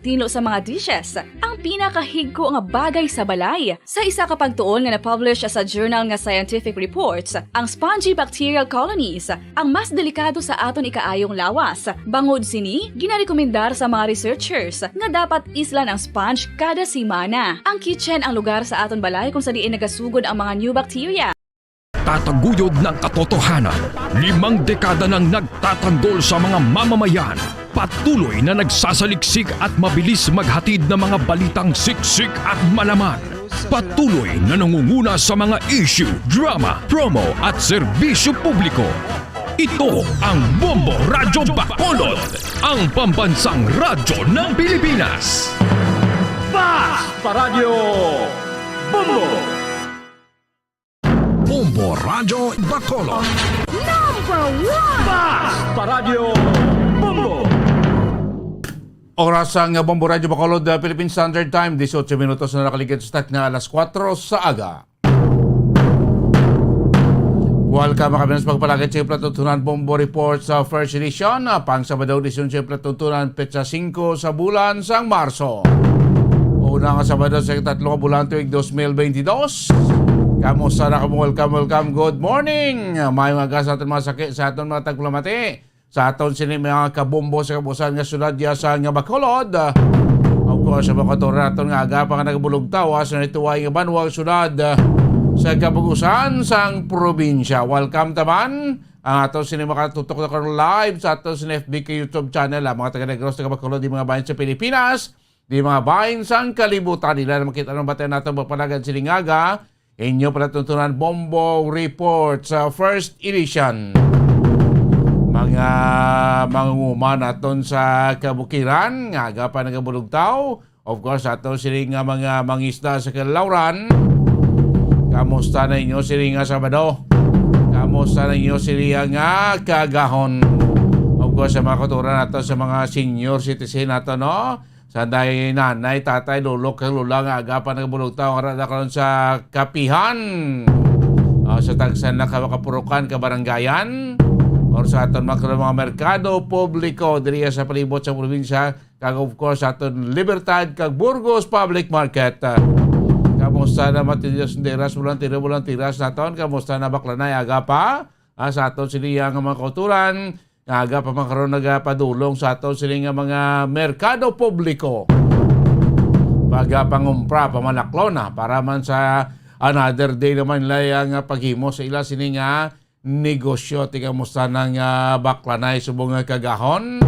tino sa mga dishes. Ang pinakahigko nga bagay sa balay. Sa isa ka pagtuon nga na-publish sa journal nga Scientific Reports, ang spongy bacterial colonies ang mas delikado sa aton ikaayong lawas. Bangod sini, ginarekomendar sa mga researchers nga dapat islan ang sponge kada simana. Ang kitchen ang lugar sa aton balay kung sa diin nagasugod ang mga new bacteria. Tataguyod ng katotohanan, 5 dekada nang nagtatanggol sa mga mamamayan. Patuloy na nagsasaliksik at mabilis maghatid ng mga balitang siksik at malaman. Patuloy na nangunguna sa mga issue, drama, promo at serbisyo publiko. Ito ang Bombo Radyo Bacolod, ang pambansang radyo ng Pilipinas. Fast Paradyo Bombo! Bombo Radyo Bacolod. #1! Fast Paradyo Bombo! Oras ang Bombo Radyo Bacolod, Philippine Standard Time, 18 minutos na nakaligid sa start na alas 4 sa aga. Welcome kami sa pagpalagay sa Platutunan Bombo Report sa First Edition, pang Sabado edisyon sa Platutunan, Petsa 5 sa bulan sang Marso. Una nga Sabado sa 3 bulan tuig 2022. Kamusta na kamo? Welcome. Good morning. Mayong aga sa aton mga sakit, sa aton mga tagpulamati. Sa aton sini mga kabombo sa kabusan nga syudad sa nga Bacolod. Of course, sa mga katura naton nga aga pa nga nagabulog tawa sa nituway nga banwag syudad sa kabugusan sang probinsya. Welcome taman ang aton sini makatutok na karon live sa aton sini FBK YouTube channel. Mga taga-Negros, taga-Bacolod, di mga bayan sa Pilipinas, di mga bayan sang kalibutan nila na makita ng batayan natin magpanagan sining aga. Inyo Platutunan Bombo Report sa First Edition. Mga mangunguma naton sa kabukiran, nga aga pa nagabulugtaw. Of course, aton siling nga mga mangisda sa Kalauran. Kamusta na inyo siling nga Sabado? Kamusta na inyo siling nga kagahon? Of course, sa mga kuturan naton sa mga senior citizen naton, no? Sanday nanay, tatay, lolo, lula nga aga pa nagbulugtaw ang rada karon sa kapihan. Sa tagsan na kapurukan, kabaranggayan. Or sa aton mga merkado publiko diriya sa palibot sa probinsya. Kag of course sa aton Libertad kag Burgos Public Market. Kamusta na matidyos ndiras bulan tiras naton? Kamusta na baklanay aga pa? Sa aton siliya nga mga kauturan. Aga pa man karon nagapadulong sa aton sila nga mga merkado publiko. Paga pangumpra, pamalaklo na para man sa another day naman layang paghimo sa ila sini nga negosyo. Tiga musta ng baklanay subong kagahon.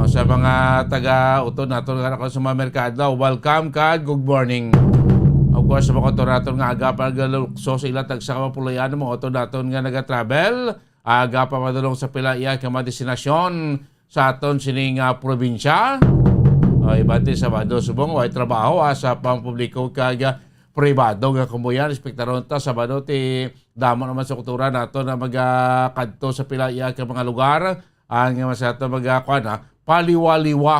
Sa mga taga-uton nato nga sa mga merkado, welcome kag good morning. Of course, sa mga uton nato nga aga pa nagalukso sa ila tagsa kapulayan mga uton nato nga naga-travel. Aga pa madulong sa pilaya ka mga destinasyon sa aton sining probinsya. Ibante Sabado subong way trabaho sa pampubliko kag pribado nga kumbuyan. Respektaron ta Sabado ti damo naman sa kultura nato na magkadto sa pilaya ka mga lugar. Ang sa ato paliwaliwa.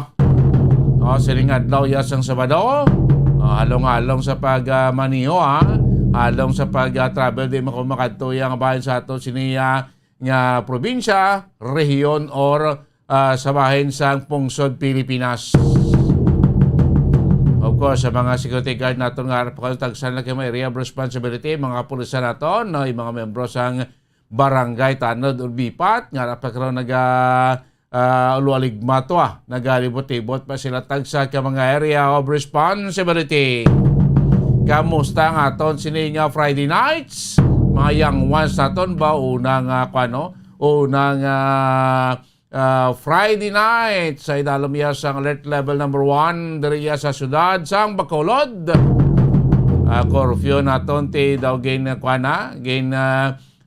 Sining adlaw yasang Sabado. Halong-halong sa pagmaniho halong sa pag-travel di makumakadto yang bayan sa ato siniya nga probinsya, rehiyon or sa bahin sang pungsod Pilipinas. Of course, sa mga security guard naton nga tagsan na may area of responsibility, mga pulisan naton, no, yung mga membro sang barangay Tanod o Bipat, nga napagkaroon ulualigma to nagalibot-ibot pa sila tagsa ka mga area of responsibility. Kamusta nga aton sini nga Friday nights? Mga young ones naton ba unang Friday night sa idalom ya sang alert level number 1 diriya sa syudad sang Bacolod. Curfew naton ti daw gain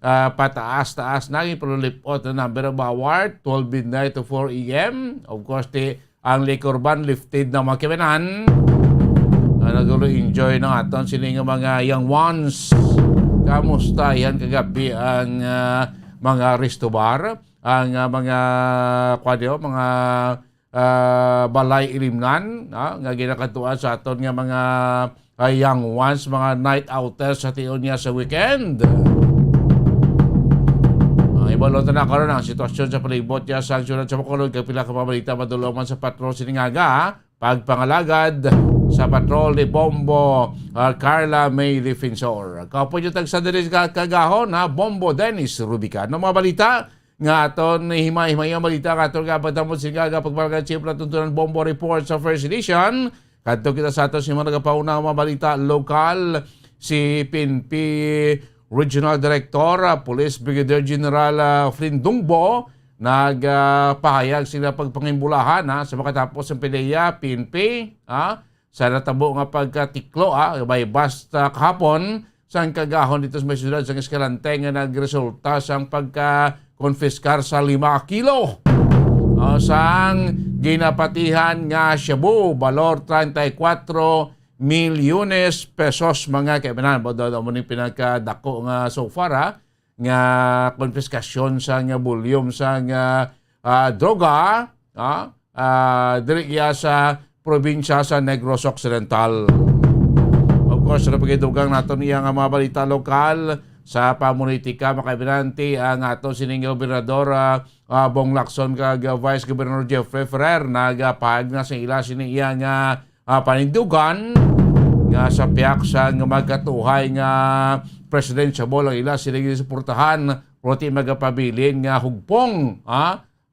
pataas-taas na ipulipot na number of hour 12 midnight to 4 AM. Of course ang liquor ban lifted na makimenan. Nagulo enjoy ng aton sining mga young ones. Kamusta yan kagabi ang mga resto bar, ang mga balay ilimnan, nga ginakatuan sa aton nga mga young ones, mga night outers sa tion niya sa weekend. Balon na karon ang sitwasyon sa palibot niya sa syudad sa Bacolod kay pila ka pabalita madulungan sa patrol siningaga pagpangalagad sa patrol ni Bombo Carla May Defensor. Kaupo niyo tag sa diri kagahon na Bombo Dennis Rubican. No mga balita nga aton himay-himay ang balita nga aton kapadamot siningaga pagbarangay chief na tuntunan Bombo Report sa first edition. Kadto kita sa aton si mga nagapauna mga balita lokal si PNP Regional Director, Police Brigadier General Flynn Dungbo, nagpahayag sila pagpangimbulahan sa makatapos ng PDEA, PNP, sa natabo nga pagkatiklo, may basta kahapon, sa kagahon dito sa may syudad sa Escalante nga nagresulta sa pagka-konfiskar sa 5 kilo. Sang ginapatihan nga Shabu, balor 34 milyones pesos mga kaibigan. Bodo mo ni pinagkadako nga so far nga konfiskasyon sa nga volume sa nga droga diri sa probinsya sa Negros Occidental. Of course, napagidugang nato niya nga mga balita lokal sa pamunitika makaibiganti ang ato sining gobernador Bong Lacson kag Vice Governor Jeffrey Ferrer nagapahag na sa ila siniya nga panindugan nga sa piyak sa magkatuhay nga presidential ang ila sila suportahan roti magapabilin nga hugpong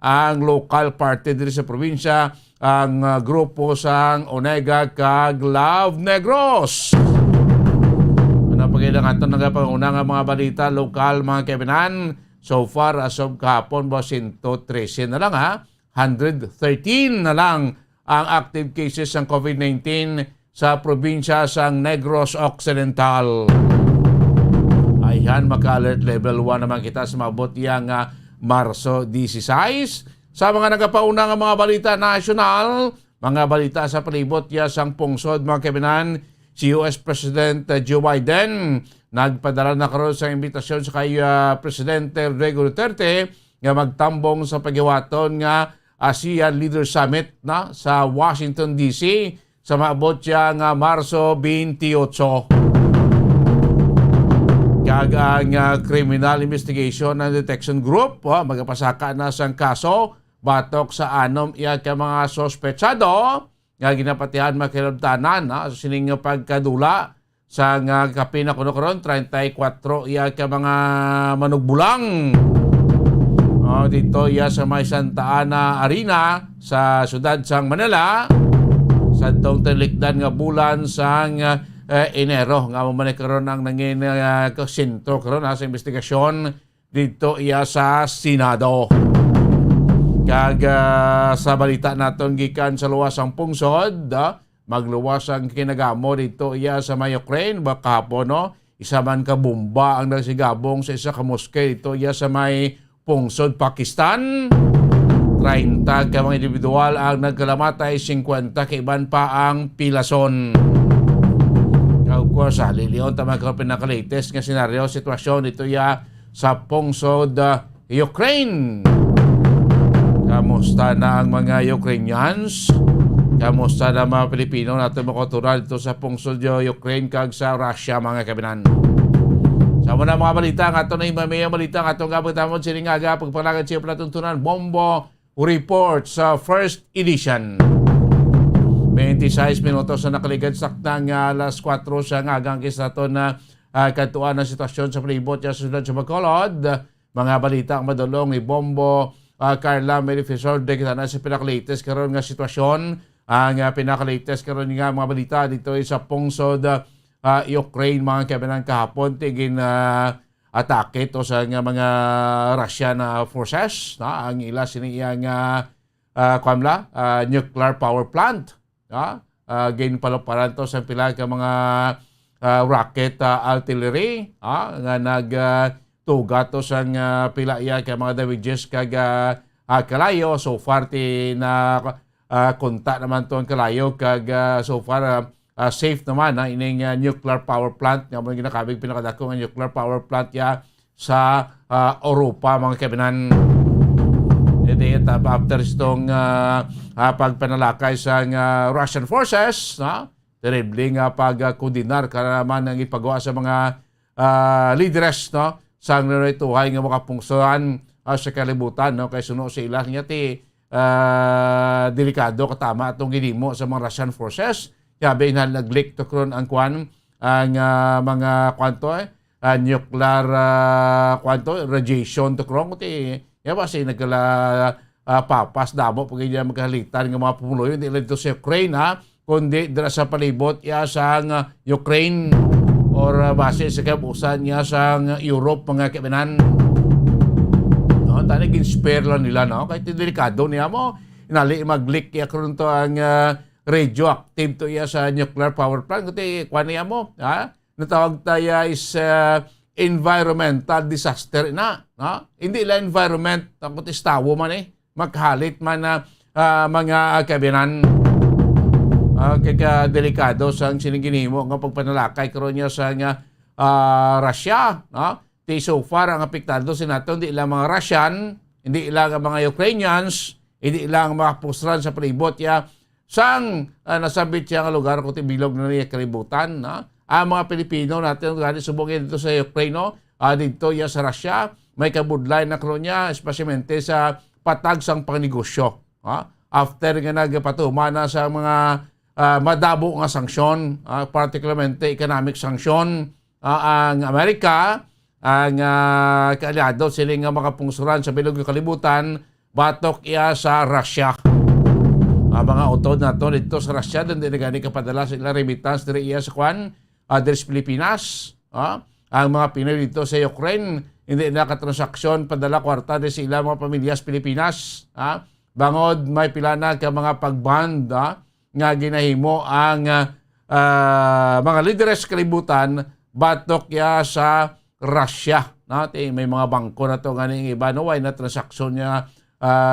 ang local party diri sa probinsya ang grupo sang Onega kag Love Negros. Ano pagilang ato nagapanguna nga mga balita lokal mga kaibigan so far as of kahapon 113 na lang 113 na lang ang active cases ng COVID-19 sa probinsya sang Negros Occidental. Ayan, maka-alert level 1 naman kita sa mabot yang Marso 16. Sa mga nagapauna nga mga balita national, mga balita sa palibot ya sang pungsod mga kaibigan, si US President Joe Biden nagpadala na karon sa imbitasyon sa kay Presidente Rodrigo Duterte nga magtambong sa paghiwaton nga ASEAN Leader Summit sa Washington DC sa maabot siya nga Marso 28. Kag ang Criminal Investigation and Detection Group magapasaka na sang kaso batok sa anom iya ka mga sospetsado nga ginapatihan makilabtanan sa sining pagkadula sa nga kapina kuno karon 34 iya ka mga manugbulang. Dito iya sa may Santa Ana Arena sa siyudad sang Manila sa tong talikdan nga bulan sang Enero nga mamanay karon ang nangin sentro karon sa investigasyon dito iya sa Senado. Kag sa balita naton gikan sa luwas ang pungsod magluwas ang kinagamo dito iya sa may Ukraine kahapon isa man ka bomba ang nagsigabong sa isa ka moske dito iya sa may pungsod Pakistan. 30 ka mga individual ang nagkalamatay, 50 ka iban pa ang pilason. Of course, liliyon tama ka pinaka-latest nga senaryo, sitwasyon ito ya sa pungsod Ukraine. Kamusta na ang mga Ukrainians? Kamusta na mga Pilipino natin makotural dito sa pungsod Ukraine kag sa Russia mga kabinan? Sa muna mga balita nga ito na himamaya balita nga ito nga pagtamod siningaga pagpalagan siya palatuntunan Bombo Report sa first edition. 26 minutos na nakaligad sakta nga alas 4 sa ngagang kisa na katuan ng sitwasyon sa palibot sa syudad sa Bacolod. Mga balita ang madulong ni Bombo Carla May Defensor kita na sa pinaka-latest karon nga sitwasyon. Ang pinaka-latest karon nga mga balita dito sa pungsod Ukraine mga kabinan kahapon tigin atake to sa nga mga Russian forces ang ila siniyang nuclear power plant gain palaparan to sa pila ka mga rocket artillery nga nagtuga to sa pila iya ka mga damages kag kalayo so far ti na konta naman to ang kalayo kag so far safe naman ining nuclear power plant nga mo ginakabig pinakadako nga nuclear power plant ya sa Europa mga kabinan. After itong pagpanalakay sa Russian forces terrible nga pagkundinar ka naman ang ipagawa sa mga leaders sa narituhay nga makapungsuhan sa kalibutan, no? Kay suno sa ilang niya ti delikado katama atong ginimo sa mga Russian forces. Yabi na nag-leak to kron ang mga nuclear radiation to kron ti yaba si nagkala papas damo pag niya magkahalitan ng mga pumuloy hindi lang ito sa Ukraine kundi dira sa palibot ya sa Ukraine or base sa kabusan niya sa Europe mga kabanan. No, tani gin-spare lang nila no kay delikado niya mo inali mag-leak ya karon to ang radioactive to ya sa nuclear power plant kundi kuan niya mo natawag tayo is environmental disaster na hindi lang environment kundi istawo man maghalit man na mga kabinan kaya delikado sa siniginimo nga pagpanalakay karon niya sa Russia Ti so far ang apektado sa nato hindi lang mga Russian, hindi lang ang mga Ukrainians, hindi lang ang mga pusran sa palibot ya sang nasabit siya nga lugar kundi bilog na niya kalibutan ang mga Pilipino natin gani subungin dito sa Ukraine dito ya sa Russia may kabudlay na karon niya espesyalmente sa patag sang pangnegosyo after nga nagpatuman na sa mga madabo nga sanksyon particularmente economic sanksyon ang Amerika ang kaaliado sila nga makapungsuran sa bilog ng kalibutan batok iya sa Russia mga utod na to dito sa Russia din gani kapadala sa ilang remittance diri iya sa kwan diri sa Pilipinas ang mga Pinoy dito sa Ukraine hindi nakatransaksyon padala kwarta diri sa ilang mga pamilya sa Pilipinas bangod may pila na ka mga pagband nga ginahimo ang mga lideres kalibutan batok ya sa Russia may mga bangko na to ganing iba no why na transaksyon niya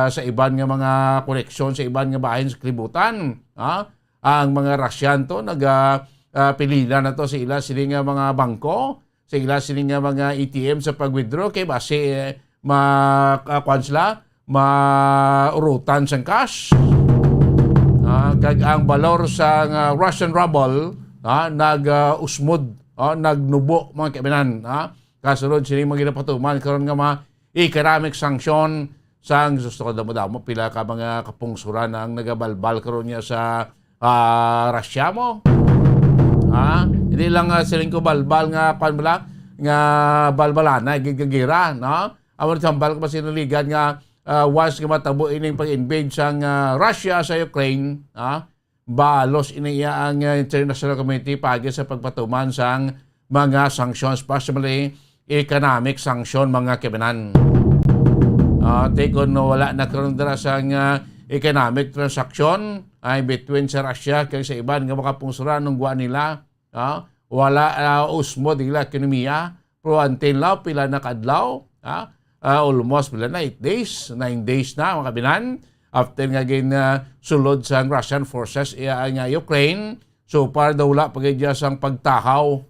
sa iban nga mga koneksyon sa iban nga bahin sa kalibutan ang mga Russian to pilila na to sa ila siling nga mga bangko sa ila siling nga mga ATM sa pag-withdraw kay base kwansla maurutan sang cash kag ang balor sa Russian ruble nag-usmod nagnubo mga kaibinan kasunod sila mga ginapatuman karon nga mga economic sanction sang gusto ko damo-damo pila ka mga kapungsuran ang nagabalbal karon niya sa Russia mo hindi lang siling ko balbal nga panbala nga balbalana gigagira no amon sambal ko pa sinaligan nga once nga matabo ining pag-invade sang Russia sa Ukraine balos iniya ang international community pagi sa pagpatuman sang mga sanctions possibly economic sanction mga kabanan take on wala na karon dira sang economic transaction ay between sa Russia kay sa iban nga makapungsuran ng guwa nila wala usmo digla ekonomiya pero until now pila na kadlaw almost pila na 8 days 9 days na mga kabinan after nga sulod sa Russian forces ang Ukraine so far daw wala pagidya sang pagtahaw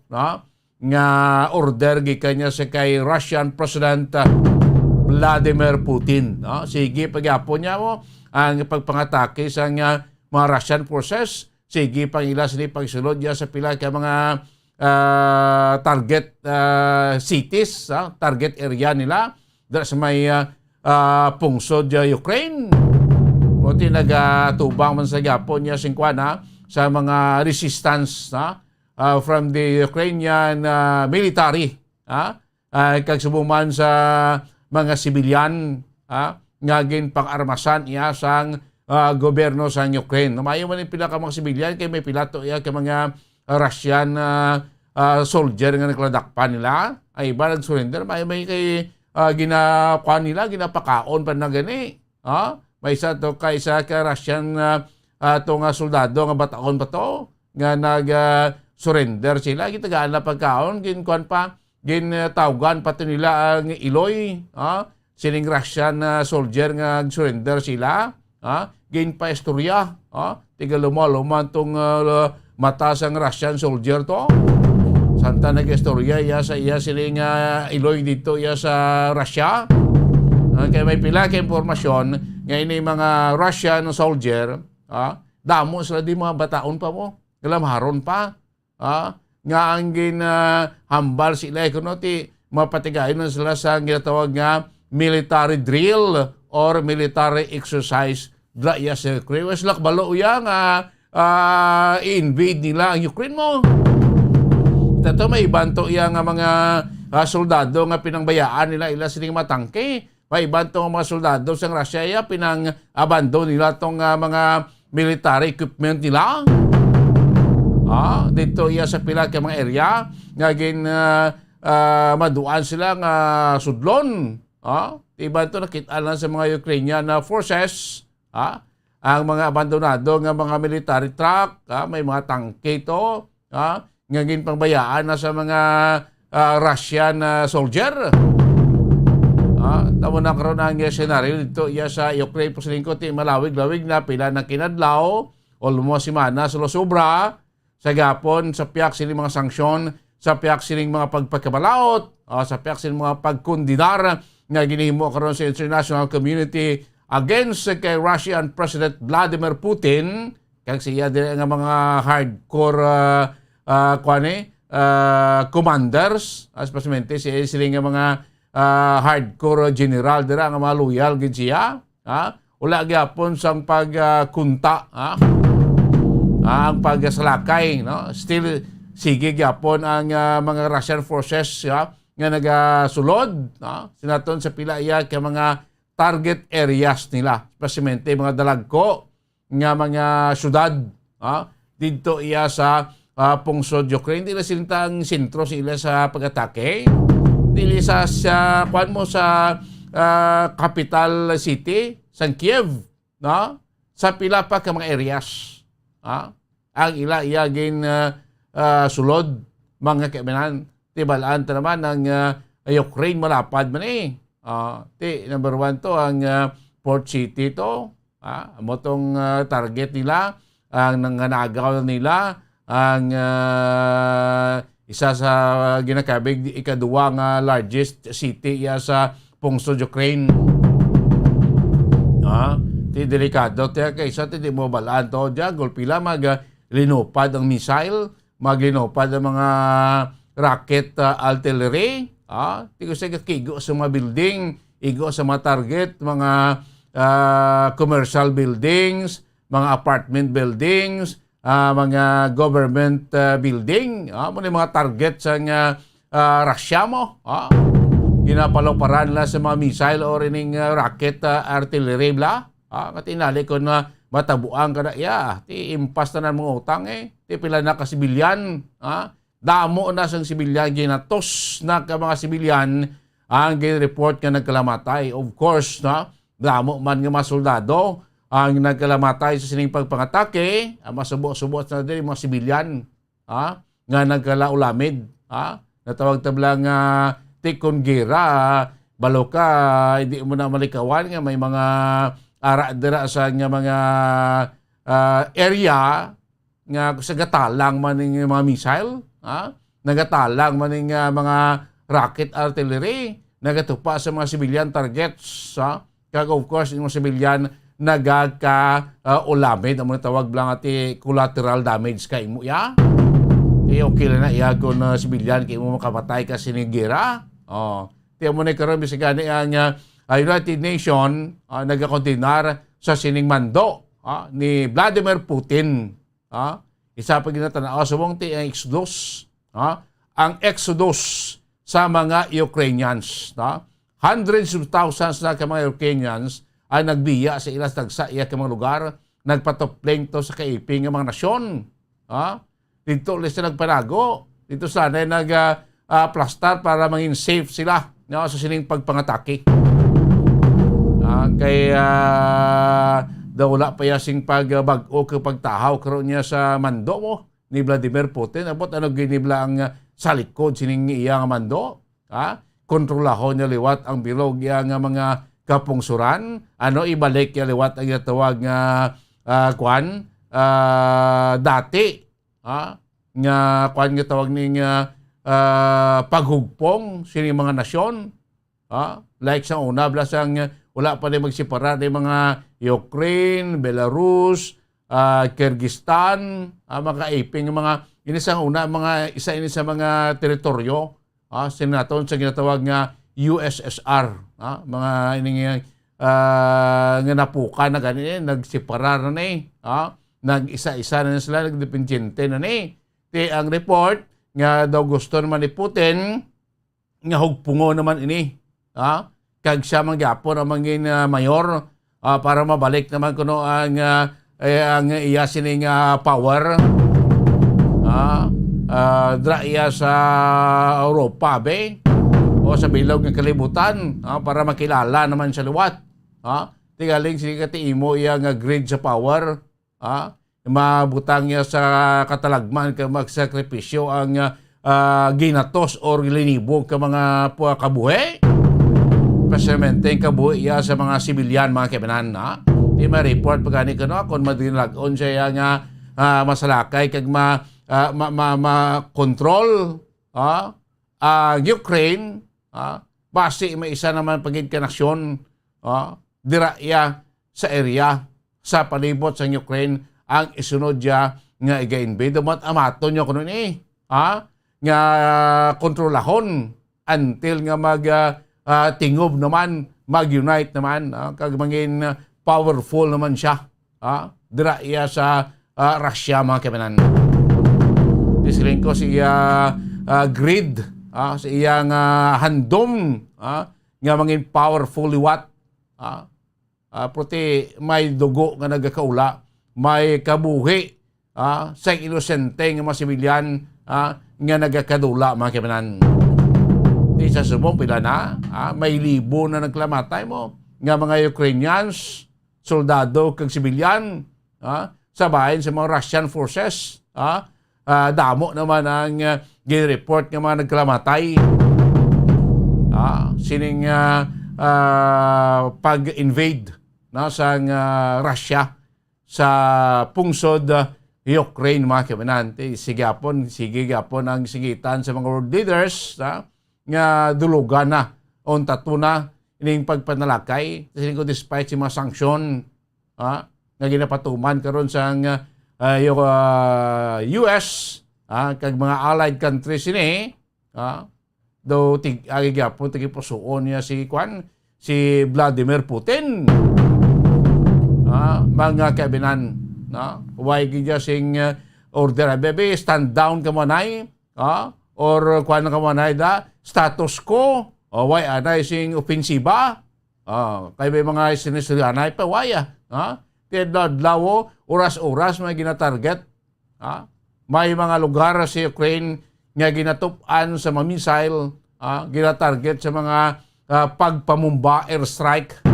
nga order gikan niya sa kay Russian President Vladimir Putin sige pagyapon niya mo ang pagpangatake sa mga Russian forces sige pang ilas ni pagsulod niya sa pila ka mga target cities target area nila dahil sa may pungsod Ukraine Pati nagatubang man sa Japon niya singkwana sa mga resistance from the Ukrainian military kag subuman sa mga sibilyan nga gin pang-armasan iya sang gobyerno sa Ukraine. Mayo man yung pila ka mga sibilyan kay may pilato iya kay mga Russian soldier nga nagladakpan nila ay iba nag-surrender may kay ginakuan nila ginapakaon pa na gani may isa to kaysa ka Russian to nga soldado nga bataon pa to nga nag-surrender sila gitagaan na pagkaon ginkuan pa ginatawgan pa to nila ang Iloy siling Russian soldier nga surrender sila gin pa istorya tiga lumaluman tong mata sang Russian soldier to santa nag-istorya iya siling Iloy dito iya sa Russia kaya may pila ka impormasyon nga ini mga Russian soldier damo sila di mga bataon pa mo galamharon pa nga ang hambal sila kuno ti mapatigayon na sila sa ginatawag nga military drill or military exercise dra iya sa Ukraine. Wes lakbalo iya nga i-invade nila ang Ukraine mo. Ito may ibanto iya nga mga soldado nga pinangbayaan nila ila sining matangke. May ibanto nga mga soldado sa Russia iya pinang-abando nila tong mga military equipment nila. Dito iya sa pila ka mga area nga maduan sila nga sudlon. Iba ito nakita lang sa mga Ukrainian forces. Ang mga abandonado nga mga military truck, may mga tangke ito, nga ginpangbayaan na sa mga Russian soldier. Tamo na karoon ang senaryo dito iya sa Ukraine po silingko ti malawig-lawig na pila na kinadlaw o lumo simana sa sobra sa gapon sa piyak sining mga sanksyon, sa piyak sining mga pagpagkabalaot, sa piyak sining mga pagkundinar nga ginihimo karon sa international community against kay Russian President Vladimir Putin kag siya nga mga hardcore commanders, especially sila nga mga hardcore general dira nga mga loyal gid siya. Wala gyapon sang pagkunta, ang pagsalakay, no? Still sige gyapon ang mga Russian forces nga nagasulod, sinaton sa pila iya kay mga target areas nila, especially mga dalagko nga mga syudad, dito iya sa pungsod Ukraine. Dili silintang sentro sila sa pag-atake. Dili sa kuan mo sa capital city, San Kiev, no? Sa pila pa ka mga areas. Ang ila iyagin sulod mga kaibigan. Tibalaan ta naman ang Ukraine malapad man number 1 to ang Port City to. Amo tong target nila, ang nanganagaw nila, ang isa sa ginakabig ikaduwa nga largest city iya sa pungsod Ukraine. Ti delikado ti kaysa ti mo balaan to dia golpila linupad ang missile, maglinupad ang mga rocket artillery. Ti ko sa kigo sa mga building, igo sa mga target, mga commercial buildings, mga apartment buildings, mga government building, muna mga target sa Russia mo. Ginapaloparan nila sa mga missile o rining rocket artillery bla. Katinali ko na matabuang ka na iya. Ti impas na ng mga utang Ti pila na ka sibilyan. Damo na sang sibilyan, ginatos na ka mga sibilyan ang report nga nagkalamatay. Of course, damo man nga mga soldado ang nagkalamatay sa sining pagpangatake, masubo-subo na din mga sibilyan nga nagkalaulamid. Natawag tablang tikon gira, balo ka, hindi mo na malikawan nga may mga ara-dira sa nga mga area nga sa gatalang man ng mga missile, nagatalang man ng mga rocket artillery, nagatupa sa mga civilian targets. Kag of course, yung mga civilian nagaka-ulamid, ang mga tawag lang ati collateral damage ka imo ya. Okay na iya kung civilian kay mo makamatay ka sinigira. Tiyan mo na karoon bisigani ang United Nations nagakontinar sa sining mando ni Vladimir Putin. Isa pa ginatanaw sa mong ti ang exodus. Ang exodus sa mga Ukrainians. Hundreds of thousands na ka mga Ukrainians ay nagbiya sa ilas tagsa iya ka mga lugar, nagpatopling to sa kaiping ng mga nasyon. Dito ulit sila nagpanago. Dito sana nag-plastar para maging safe sila sa sining pagpangatake. Kaya daw wala pa yasing pagbago ke pagtahaw karon niya sa mando mo ni Vladimir Putin. Abot ano ginibla ang sa likod sining iya nga mando. Kontrolahon niya liwat ang bilog iya nga mga kapungsuran. Ano ibalik niya liwat ang tawag nga dati. Nga kuan nga tawag ning paghugpong sining mga nasyon. Like sa una blasang wala pa rin magsipara ng mga Ukraine, Belarus, Kyrgyzstan, mga iping mga isa ini sa mga teritoryo sinaton sa ginatawag nga USSR. Mga ining nga napukan na ganyan, nagseparar na ni. Nag-isa-isa na sila, nagdependyente na ni. Ang report nga daw gusto naman ni Putin nga hugpungo naman ini. Kag siya mangyapon ang mga mayor para mabalik naman kuno ang iya sining power. Dra iya sa Europa be o sa bilog ng kalibutan para makilala naman sa luwat. Tigaling si katiimo iya nga grid sa power. Mabutang niya sa katalagman ka magsakripisyo ang ginatos o linibog ka mga kabuhi. Pasyamente kabuhi iya sa mga sibilyan, mga kebenan. Di ma-report pagkani ka kung madinalagon siya nga masalakay kag ma-control ang Ukraine. Base may isa naman pagid kanasyon dira iya sa area sa palibot sa Ukraine ang isunod niya nga iga-invade. Damat amato niya kuno ni nga kontrolahon until nga tingob naman, mag-unite naman, kag mangin powerful naman siya. Dira iya sa Russia, mga kebenan. Disiling ko siya grid, sa iyang handom, nga mangin powerful liwat. Puti may dugo nga nagakaula, may kabuhi sa inosente nga mga sibilyan nga nagakadula, mga kebenan. Di sa subong pila na, may libo na nagklamatay mo nga mga Ukrainians, soldado kag sibilyan, sabahin sa mga Russian forces. Damo naman ang gin-report nga mga nagklamatay. Sining pag-invade sa Russia sa pungsod Ukraine, mga kebenan. Sige gapon ang sigitan sa mga world leaders nga dulugan na on tatuna ining pagpanalakay kasi ko despite si mga sanksyon nga ginapatuman karon sa US kag mga allied countries ini do agi-gyapon tigipusoon niya si Vladimir Putin. Mga kabinan why gidya sing order bebe stand down ka manay or kuan ka manay da status quo why anay sing ofensiba kay may mga sinisirianay pa why tidadlaw oras-oras may ginatarget may mga lugar sa Ukraine nga ginatupan sa mga missile ginatarget sa mga pagpamumba airstrike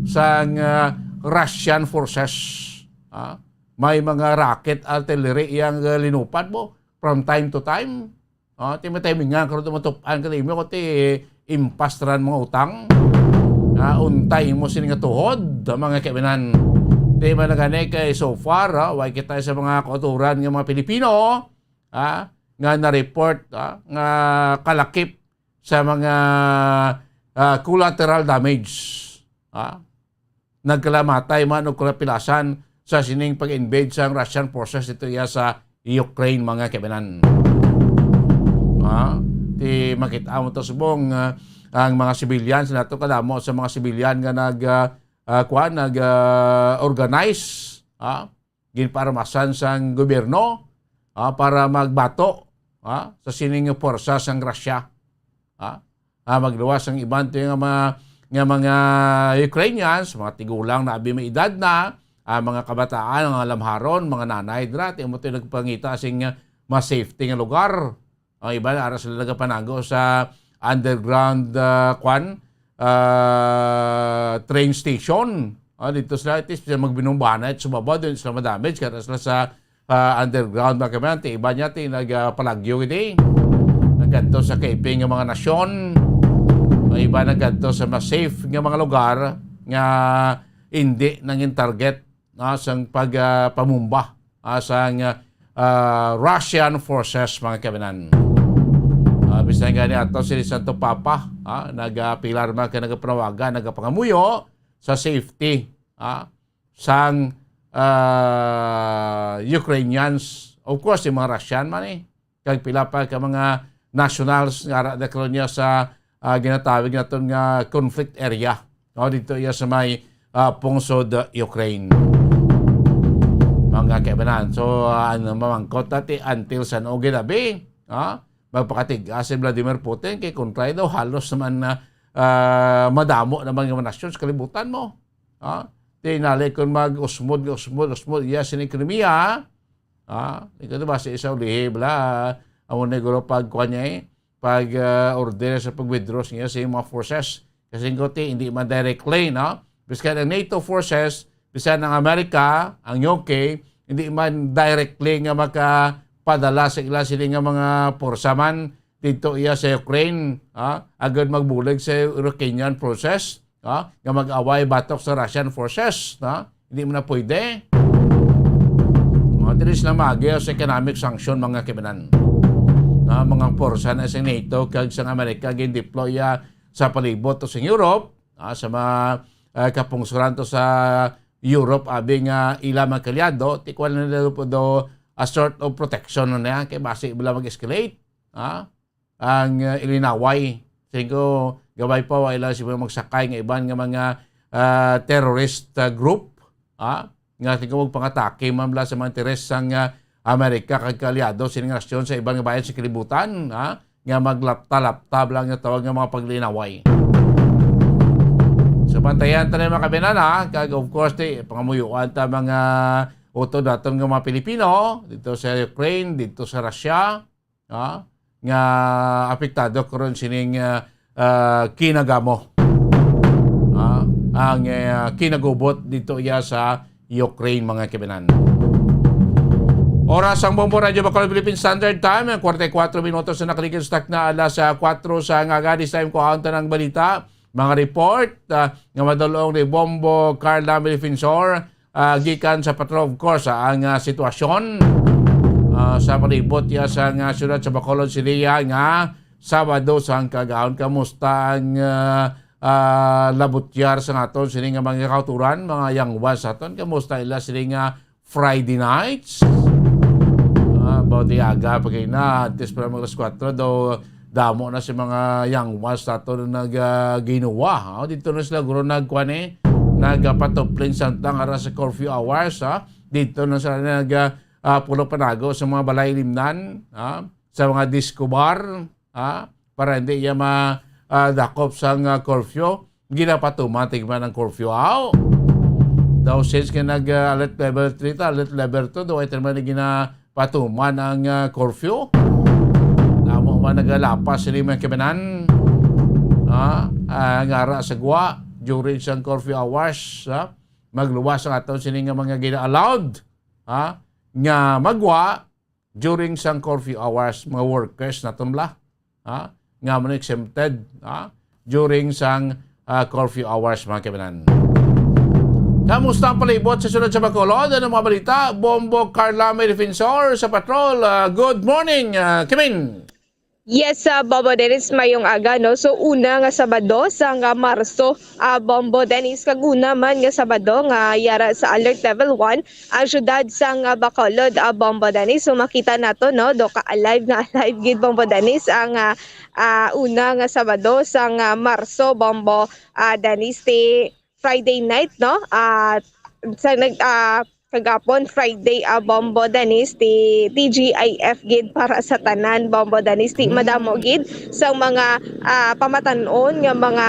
sa Russian forces. May mga rocket artillery yang linupad mo from time to time. Timatay nga karon tumatupan ka mo ko impastran mga utang. Untay mo sini nga tuhod mga kebenan. Di man nagani kay so far way kita sa mga kauturan ng mga Pilipino nga na-report nga kalakip sa mga collateral damage. Nagkalamatay man o kulapilasan sa sining pag-invade sa Russian forces ito iya sa Ukraine, mga kebenan. Ti makita mo to subong ang mga civilians nato kadamo sa mga civilian nga nag-organize ginparmasan sang gobyerno para magbato sa sining porsa sang Russia. Magluwas ang iban mga Ukrainians, mga tigulang na abi may edad na, mga kabataan, mga lamharon, mga nanay drat, mo ito nagpangita sing mas safety nga lugar. Ang iba na sila nagapanago sa underground train station. Dito sila magbinumbana at sumaba doon sila madamage kaya sila sa underground magkamante. Iba niya nagpalagyo iti. Nagganto sa kaiping ng mga nasyon. Iba nagganto sa mas safe nga mga lugar nga hindi nangin target sang pagpamumba sang Russian forces, mga kabinan. Bisan nga ni ato si Santo Papa nagapilar man ka nagaprawagan nagapangamuyo sa safety sang Ukrainians, of course yung mga Russian man kag pila pa ka mga nationals nga na karon niya sa ginatawag naton nga conflict area. No, dito iya sa may pungsod Ukraine. Mga kaibanan. So ano mamangkot natin until sa noong ginabi, magpakatig si Vladimir Putin kay kontra daw halos naman na madamo naman ng nasyon sa kalibutan mo. Tinali kung mag-usmod, iya sining Crimea. Ito ba sa isaw lihib la, ang negro pag-kuha niya pag order sa pag-withdraw niya sa mga forces. Kasi hindi man directly, no? Biskan ang NATO forces, biskan ang Amerika, ang UK, hindi man directly nga makapadala sa ila sila nga mga porsaman dito iya sa Ukraine, agad magbulag sa Ukrainian process, nga mag-away batok sa Russian forces, hindi mo na pwede. Mga tiris na magyo sa economic sanction mga kibanan. Mga porsa na sa NATO kag sa Amerika gin-deploy sa palibot to sa Europe, sa mga kapungsuran to sa Europe, abing ila mga kalyado, tikwan na nila po do a sort of protection na yan, kaya basi ibala mag-escalate. Ang ilinaway. Singko, gabay pa wala siya magsakay ng iban nga mga terrorist group. Nga tingko magpangatake mamla sa mga interes ng Amerika kag kalyado sining nasyon sa ibang bayan sa kalibutan. Nga maglapta-laptab lang nga tawag nga mga paglinaway. So bantayan tayo mga kabinan kag of course pangamuyuan ta mga utod daton nga mga Pilipino dito sa Ukraine, dito sa Russia, nga apektado karon sining kinagamo. Ang kinagubot dito iya sa Ukraine mga kabinan. Oras ang Bombo Radio Bacolod Philippine Standard Time, 44 minutos na nakaligid stock na alas 4 sa ngagadis time ko haunta ng balita. Mga report nga madulong ni Bombo Carla Melfinsor gikan sa patrol of course ang sitwasyon sa palibot ya sa syudad sa Bacolod City nga Sabado sa kagahon. Kamusta ang labutyar sa aton sining nga mga kauturan, mga yangwas aton? Kamusta ila sining Friday nights? About the aga pagay na antes para mag 4 daw damo na si mga yangwas aton nag-ginawa. Dito na sila guro nagkuan nagpatoplin santang ara sa curfew hours. Dito na sila pulo panago sa mga balay limnan, sa mga disco bar, para hindi iya madakop sa curfew. Ginapatumatig man ang curfew. Daw since ka nag-alert level 3 alert level 2, daw ay naman ginapatuman ang curfew. Namo man nagalapas sila mga kibanan. Ngara sa gwa during sa curfew hours. Magluwas ang aton sila nga mga gina-allowed. Nga magwa during sa curfew hours, mga workers na tumla. Nga man exempted during sa curfew hours mga kibanan. Kamusta ang palibot sa sunod sa Bacolod? Ano mga balita? Bombo Carla Melfinsor sa patrol. Good morning, Kimin. Yes, Bobo Dennis, mayong aga, no? So, una nga Sabado sa nga Marso, Bombo Dennis, kaguna man nga Sabado nga yara sa Alert Level 1, ang syudad sa nga Bacolod, Bombo Dennis. So, makita nato, no? Do ka alive na alive gid Bombo Dennis, ang una nga Sabado sa nga Marso, Bombo Dennis, Friday night, no? Kagapon Friday Bombo Dennis ti TGIF gid para sa tanan Bombo Dennis ti madamo gid sa mga pamatanon nga mga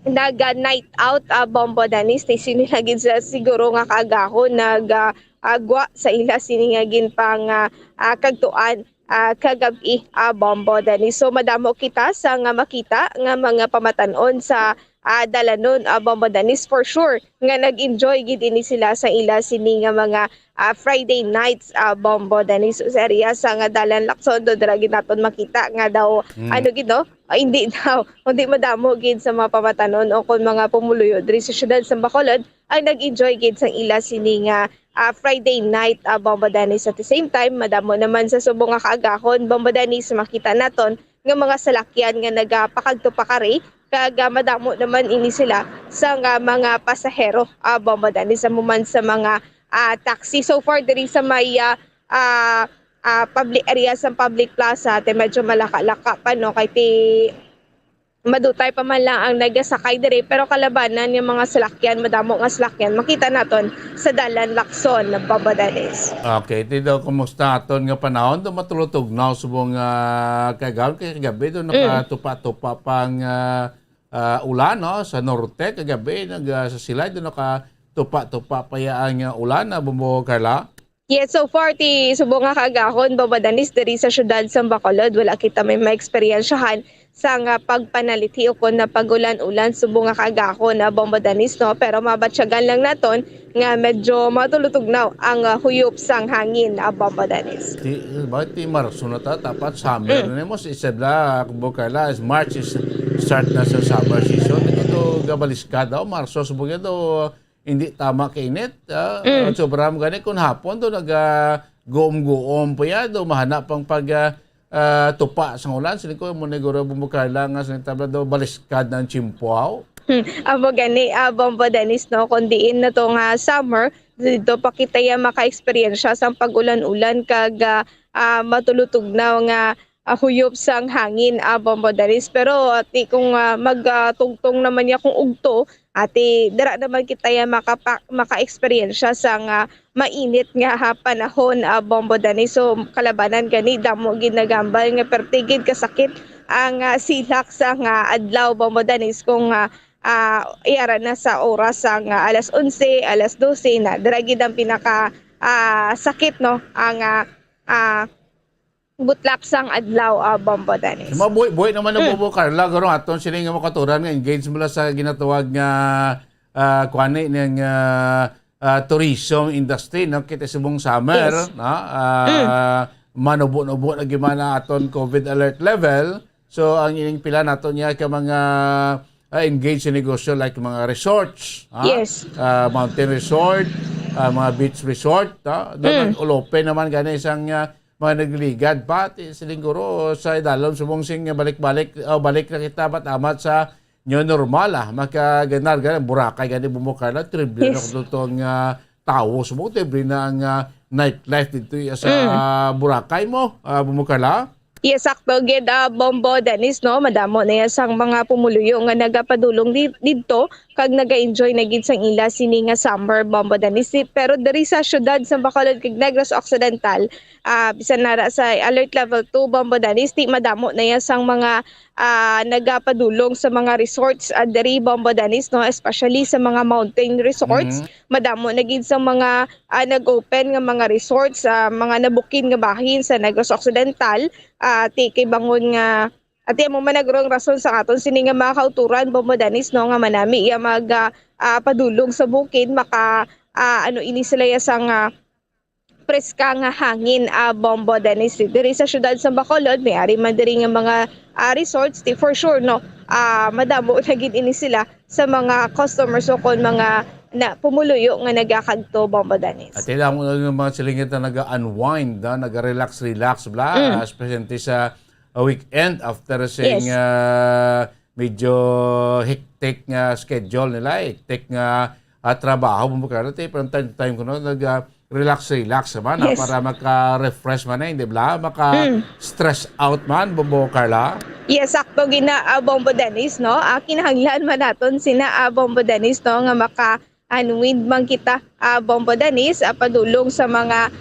nag-night out Bombo Dennis ti sinilagid sa siguro nga kaagahon agwa sa ila siningagin pang kagtuan kagabi Bombo Dennis. So madamo kita sa nga makita nga mga pamatanon sa dalanon Bombo Dennis for sure nga nag-enjoy gid ini sila sa ila sini nga mga Friday nights Bombo Dennis sa area sa nga dalan Lacson do dra gid naton makita nga daw ano gid no hindi madamo gid sa mga pamatanon o kon mga pumuluyo diri sa syudad sa Bacolod ay nag-enjoy gid sa ila sini nga Friday night Bombo Dennis. At the same time madamo naman sa subong nga kaagahon Bombo Dennis makita naton nga mga salakyan nga nagapakadto pakari kag madamo naman ini sila sa mga pasahero Bombo Dennis sa muman sa mga taxi. So far diri sa may public areas sa public plaza te medyo malaka-laka pa no kay ti madutay pa man lang ang nagasakay diri pero kalabanan yung mga salakyan madamo nga salakyan makita naton sa dalan Lacson ng Bambadanes. Okay, tido kumusta aton nga panahon do matulutugnaw subong kagawon kay kagabi do nakatupa-tupa pang ulan no sa norte kagabi sa silay do nakatupa-tupa pa ang ulan na Bumbo Carla. Yes, so far ti subong nga kagahon Bambadanes diri sa syudad sa Bacolod wala kita may maeksperiensyahan sa nga pagpanaliti o kon na pagulan-ulan subong nga kagahon na Bambadanes no pero mabatsyagan lang naton nga medyo matulutugnaw ang huyop sang hangin na Bambadanes. Bakit ti Marso na tapat summer na mo sa isabla Bumbo Carla is March is start na sa summer season ito gabaliska daw Marso subong daw hindi tama kainit. Sobrang gani kung hapon do nag-goom-goom pa ya do mahanap pang tupa sa ulan. Sili ko mo neguro Bumbo Carla nga sa tabla do baliskad ng Chimpuaw. Amo gani Bambadanes no kundiin na to nga summer dito pa kita ya maka-experience sa pagulan-ulan kag matulutugnaw nga huyop sang hangin Bambadanes pero ati kung magtugtong naman ya kung ugto ati dira naman kita ya maka-experience sa nga mainit nga panahon Bambadanes so kalabanan gani damo ginagambal nga pertigid kasakit ang silak sa nga adlaw Bambadanes kung iara na sa oras sang alas 11 alas 12 na dira gid ang pinaka sakit no ang butlak sang adlaw Bambadanes. Mabuhay naman na Bumbo Carla garo aton sila nga makaturan nga engage mula sa ginatawag nga kuani ng tourism industry no kita subong summer Yes. no manubo-nubo na gimana aton COVID alert level so ang ining pila naton niya ka mga engage sa negosyo like mga resorts Yes. mountain resort mga beach resort doon ulope naman gani isang mga nagligad pa silinguro sa idalom subong sing balik-balik balik na kita bat amat sa new normal makaganar gani Boracay gani Bumbo Carla trible Yes. na tong tawo subong trible na ang nightlife dito sa Boracay mo Bumbo Carla. Yes, sakto gid Bambadanes no madamo na yan sang mga pumuluyo nga nagapadulong didto kag naga-enjoy na gid sang ila sini nga summer Bambadanes pero diri sa syudad sa Bacolod kag Negros Occidental bisan nara sa alert level 2 Bambadanes di madamo na yan sang mga nagapadulong sa mga resorts diri Bambadanes no especially sa mga mountain resorts madamo na gid sa mga nag-open nga mga resorts mga nabukin nga bahin sa Negros Occidental ati kay bangon nga ati mo man nagrong rason sa aton sini nga mga kauturan Bambadanes no nga manami iya mag padulong sa bukid maka ini sila ya sang preska nga hangin Bambadanes diri sa syudad sa Bacolod may ari man diri nga mga resorts ti for sure no madamo na gid ini sila sa mga customers o kon mga na pumuluyo nga nagakadto Bambadanes. At ilang mga silingit na nag-unwind, nag-relax bla, especially sa weekend after saying medyo hectic nga schedule nila, hectic nga trabaho Bumbo Carla, pero time ko no nag-relax naman para maka-refresh man hindi bla, maka-stress out man Bumbo Carla. Yes, sakto gina Bambadanes no. Kinahanglan man naton sina Bambadanes no nga maka-unwind man kita Bambadanes padulong sa mga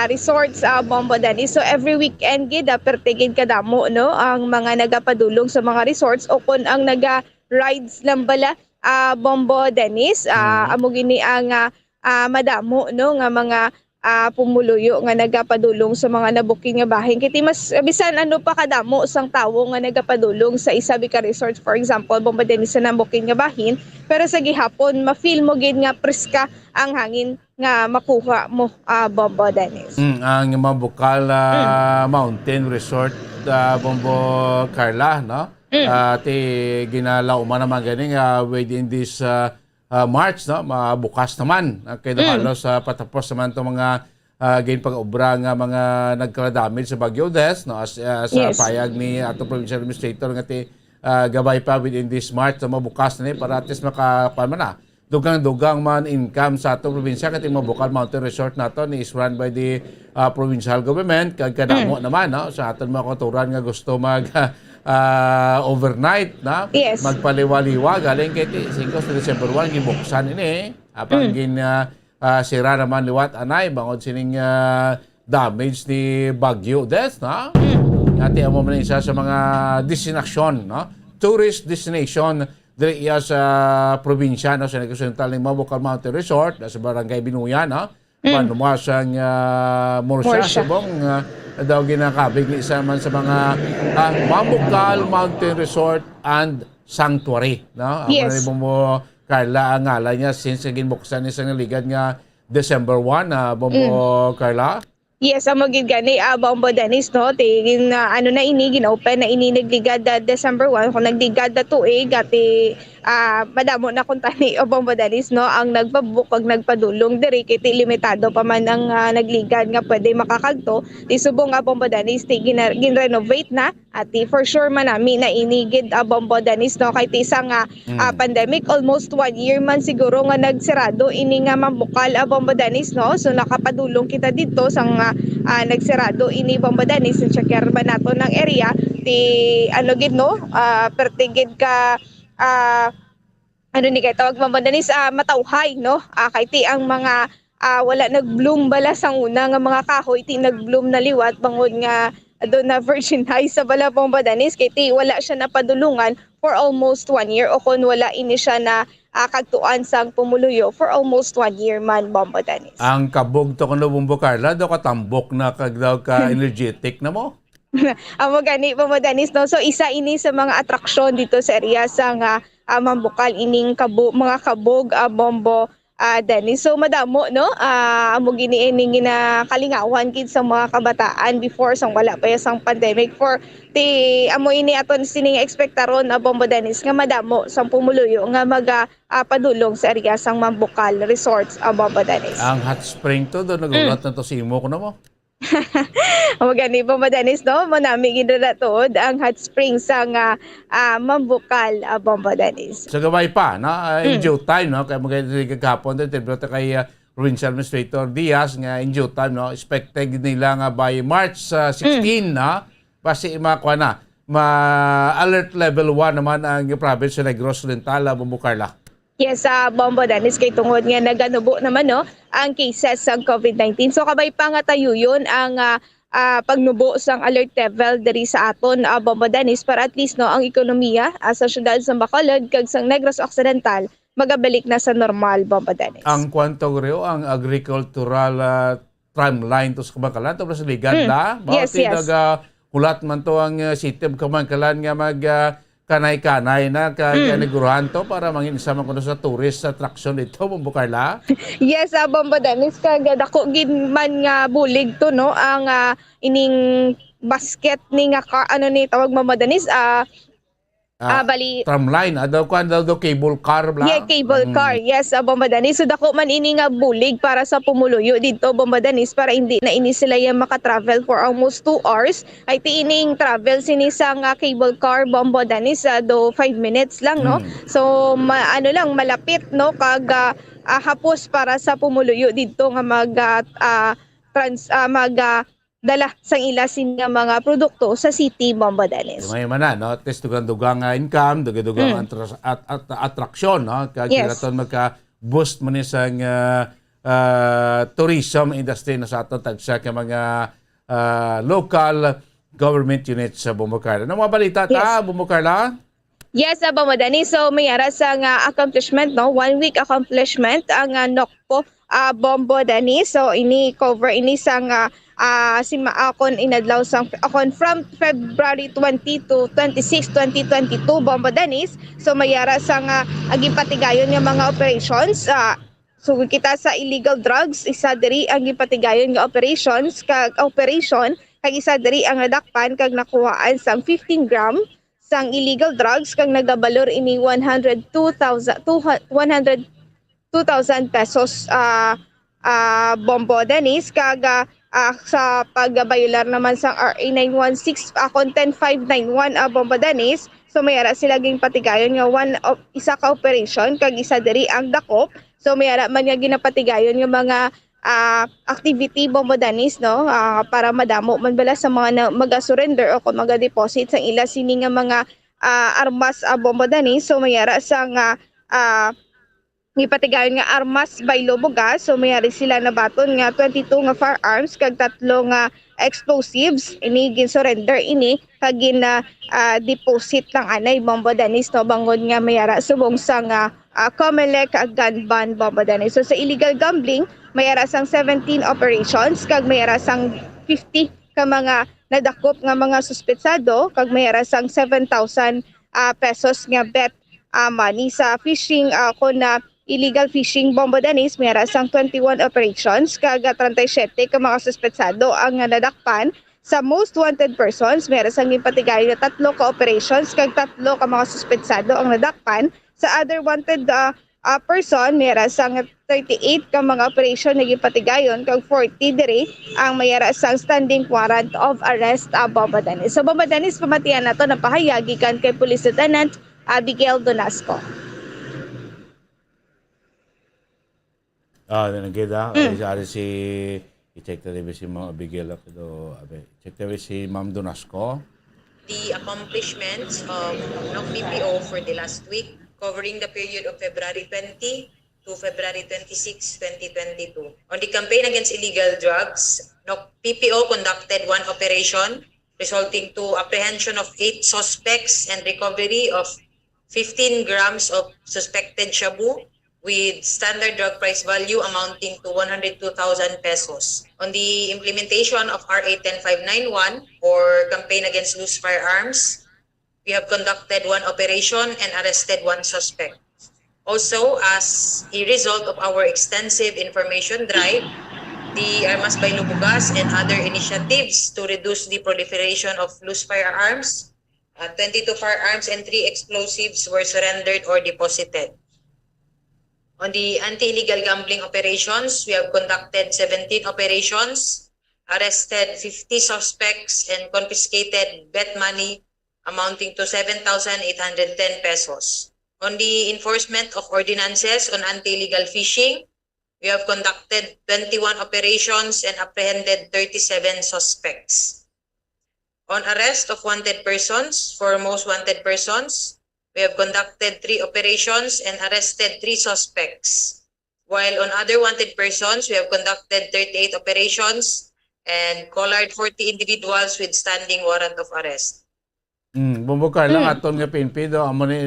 resorts Bambadanes. So every weekend gid pertigid kadamo no ang mga nagapadulong sa mga resorts o kon ang naga-rides lang bala Bambadanes amo gini ang madamo no nga mga pumuluyo nga nagapadulong sa mga nabuking nga bahin kiti mas bisan ano pa kadamo sang tawo nga nagapadulong sa isabi ka resort for example Bambadanes sa nabuking nga bahin pero sa gihapon ma-feel mo gid nga preska ang hangin nga makuha mo Bambadanes. Ang Mabukal Mountain Resort Bumbo Carla no ti ginalaw man naman gani within this March no mabukas naman kay halos patapos naman to mga gain pag-obra nga mga nagka-damage sa Baguio Des no sa payag ni ato provincial administrator nga ti gabay pa within this March na mabukas na ni para at least dugang-dugang man income sa atong probinsya kay Mabukal Mountain Resort nato is run by the provincial government kag kadamo naman no sa aton mga kauturan nga gusto mag overnight na Yes. magpaliwaliwa galing kay 5 sa December 1 gibuksan ini apang sira naman liwat anay bangod sining damage ni Bagyo Death na ati amo man isa sa mga destinasyon no tourist destination diri iya sa probinsya no sa Occidental ni Mabukal Mountain Resort sa barangay Binuyan no panumasang Morsya Morsya. subong daw ginakabig ni isa man sa mga Mabukal Mountain Resort and Sanctuary no Yes. amo mo Carla ang ngalan niya since ginbuksan ni sa ligad nga December 1 Bombo Carla. Yes, ang magiging gani, Bombo Dennis, no? Tingin na ano na ini, ginopen na ini nagligad December 1. Kung nagligad na tuig, ati madamo na kung tani o Bombo Dennis, no? Ang nagpabuk, pag nagpadulong, diri, kiti limitado pa man ang nagligad nga pwede makakagto. Di subong Bombo Dennis, gin-renovate na. Ati for sure man namin na inigid Bombo Dennis, no? Kahit isang pandemic, almost 1 year man siguro nga nagsirado, ini nga mambukal Bombo Dennis, no? So nakapadulong kita dito sang nagsirado ini Bombo Dennis sa checker ba nato ng area ti ano gid no pertigid ka ano ni kay tawag Bombo Dennis matawhay no kay ti ang mga wala nag-bloom bala sang una nga mga kahoy ti nag-bloom na liwat bangod nga doon na virgin high sa bala Bombo Dennis kay ti wala siya napadulungan for almost 1 year o kung wala ini siya na kagtuan sang pumuluyo for almost 1 year man Bombo Dennis. Ang kabog to kuno Bombo Carla daw katambok na kag daw ka energetic na mo. Amo gani Bombo Dennis no. So isa ini sa mga atraksyon dito sa area sang Mambukal ining mga kabog Bombo Dennis. So madamo no. Amo gini ining ginakalingawan kid sa mga kabataan before sang wala pa sang pandemic for ti amo ini aton sining ekspektaron Bombo Dennis nga madamo sang pumuluyo nga padulong sa area sang Mambukal Resorts Bombo Dennis. Ang hot spring to do nagulat na to si imo kuno mo. Magani Bombo Dennis no mo nami ginratod ang hot springs sang Mambukal Bombo Dennis. Sa gabay pa na in due time no kay magay kagapon din tibrota kay Provincial Administrator Diaz nga in due time no expected nila nga by March 16 na basi makuha na alert level 1 naman ang province sa Negros Oriental Bombo Carla. Yes, Bombo Dennis, kay tungod nga naganubo naman no ang cases sa COVID-19. So kabay pa nga tayo yun ang pagnubo sang alert level diri sa aton Bombo Dennis para at least no ang ekonomiya sa syudad sa Bacolod kag sang Negros Occidental magabalik na sa normal Bombo Dennis. Ang kwanto reo ang agricultural tramline to sa Kabangkalan to sa ligad na. Yes, yes. Hulat man to ang city of Kabangkalan nga mag kanay-kanay na kaniguruhan to para mangin isa man kuno sa tourist attraction dito Bombo Carla. Yes, Bombo Dennis, kag dako gid man nga bulig to no ang ining basket ni nga ano ni tawag Bombo Dennis bali tramline daw cable car bla. yeah, cable car. Yes, Bombo Dennis. So dako man ini nga bulig para sa pumuluyo dito Bombo Dennis para hindi na ini sila yung maka-travel for almost 2 hours. Ay ti ining travel sinisang cable car Bombo Dennis do 5 minutes lang no. So ano lang malapit no kag hapos para sa pumuluyo dito nga dala sang ilasin nga mga produkto sa city Bombo Dennis. May man no, test dugang income, dugang attraction no, kag kiraton magka-boost man isang tourism industry na sa aton tagsa ka mga local government units sa Bombo Carla. Ano mga balita ta Bombo Carla? Yes, Bombo Dennis. So may aras ang accomplishment no, 1 week accomplishment ang NOCPO Bombo Dennis. So ini cover ini sang akon inadlaw sang akon from February 20 to 26, 2022 Bombo Dennis. So mayara sang agipatigayon nga mga operations. So kita sa illegal drugs isa diri ang gipatigayon nga operation kag isa diri ang nadakpan kag nakuhaan sang 15 gram sang illegal drugs kag nagabalor ini 102,000 pesos Bombo Dennis kag sa pagbayular naman sa RA 916 content 591 Bombo Dennis So mayara sila ging patigayon nga isa ka operation kag isa diri ang dakop. So mayara man nga ginapatigayon nga mga activity bombodanis no para madamo man bala sa mga maga-surrender o kung maga-deposit sa ila sini nga mga armas bombodanis. So mayara sa nga gipatigayon nga armas by Loboga. So mayari sila na baton nga 22 nga firearms kag 3 nga explosives ini gin surrender ini kag gin deposit lang anay bombodanis no bangod nga mayara subong sa nga Comelec gun ban bombodanis. So sa illegal gambling mayara sang 17 operations kag mayara sang 50 ka mga nadakop nga mga suspetsado kag mayara sang 7,000 pesos nga bet money sa fishing na illegal fishing bombodanis mayara sang 21 operations kag 37 ka mga suspetsado ang nadakpan. Sa most wanted persons mayara sang gipatigayon na 3 ka operations kag 3 ka mga suspetsado ang nadakpan. Sa other wanted person mayara sang 38 ka mga operation na gipatigayon kag 40 diri ang mayara sang standing warrant of arrest bombodanis. So bombodanis pamatian nato na pahayag gikan kay Police Lieutenant Abigail Donasco. Nagkita. Si i-check na rin si Ma'am Abigail. Check na rin si Ma'am Donasco. The accomplishments of NOC PPO for the last week, covering the period of February 20 to February 26, 2022. On the campaign against illegal drugs, NOC PPO conducted 1 operation resulting to apprehension of 8 suspects and recovery of 15 grams of suspected shabu with standard drug price value amounting to 102,000 pesos. On the implementation of RA 10591 or campaign against loose firearms, we have conducted 1 operation and arrested 1 suspect. Also, as a result of our extensive information drive, the Armas by Lubugas and other initiatives to reduce the proliferation of loose firearms, 22 firearms and 3 explosives were surrendered or deposited. On the anti-illegal gambling operations, we have conducted 17 operations, arrested 50 suspects, and confiscated bet money amounting to 7,810 pesos. On the enforcement of ordinances on anti-illegal fishing, we have conducted 21 operations and apprehended 37 suspects. On arrest of wanted persons, for most wanted persons, we have conducted 3 operations and arrested 3 suspects. While on other wanted persons, we have conducted 38 operations and collared 40 individuals with standing warrant of arrest. Bumbuka lang aton nga PNP do amo ni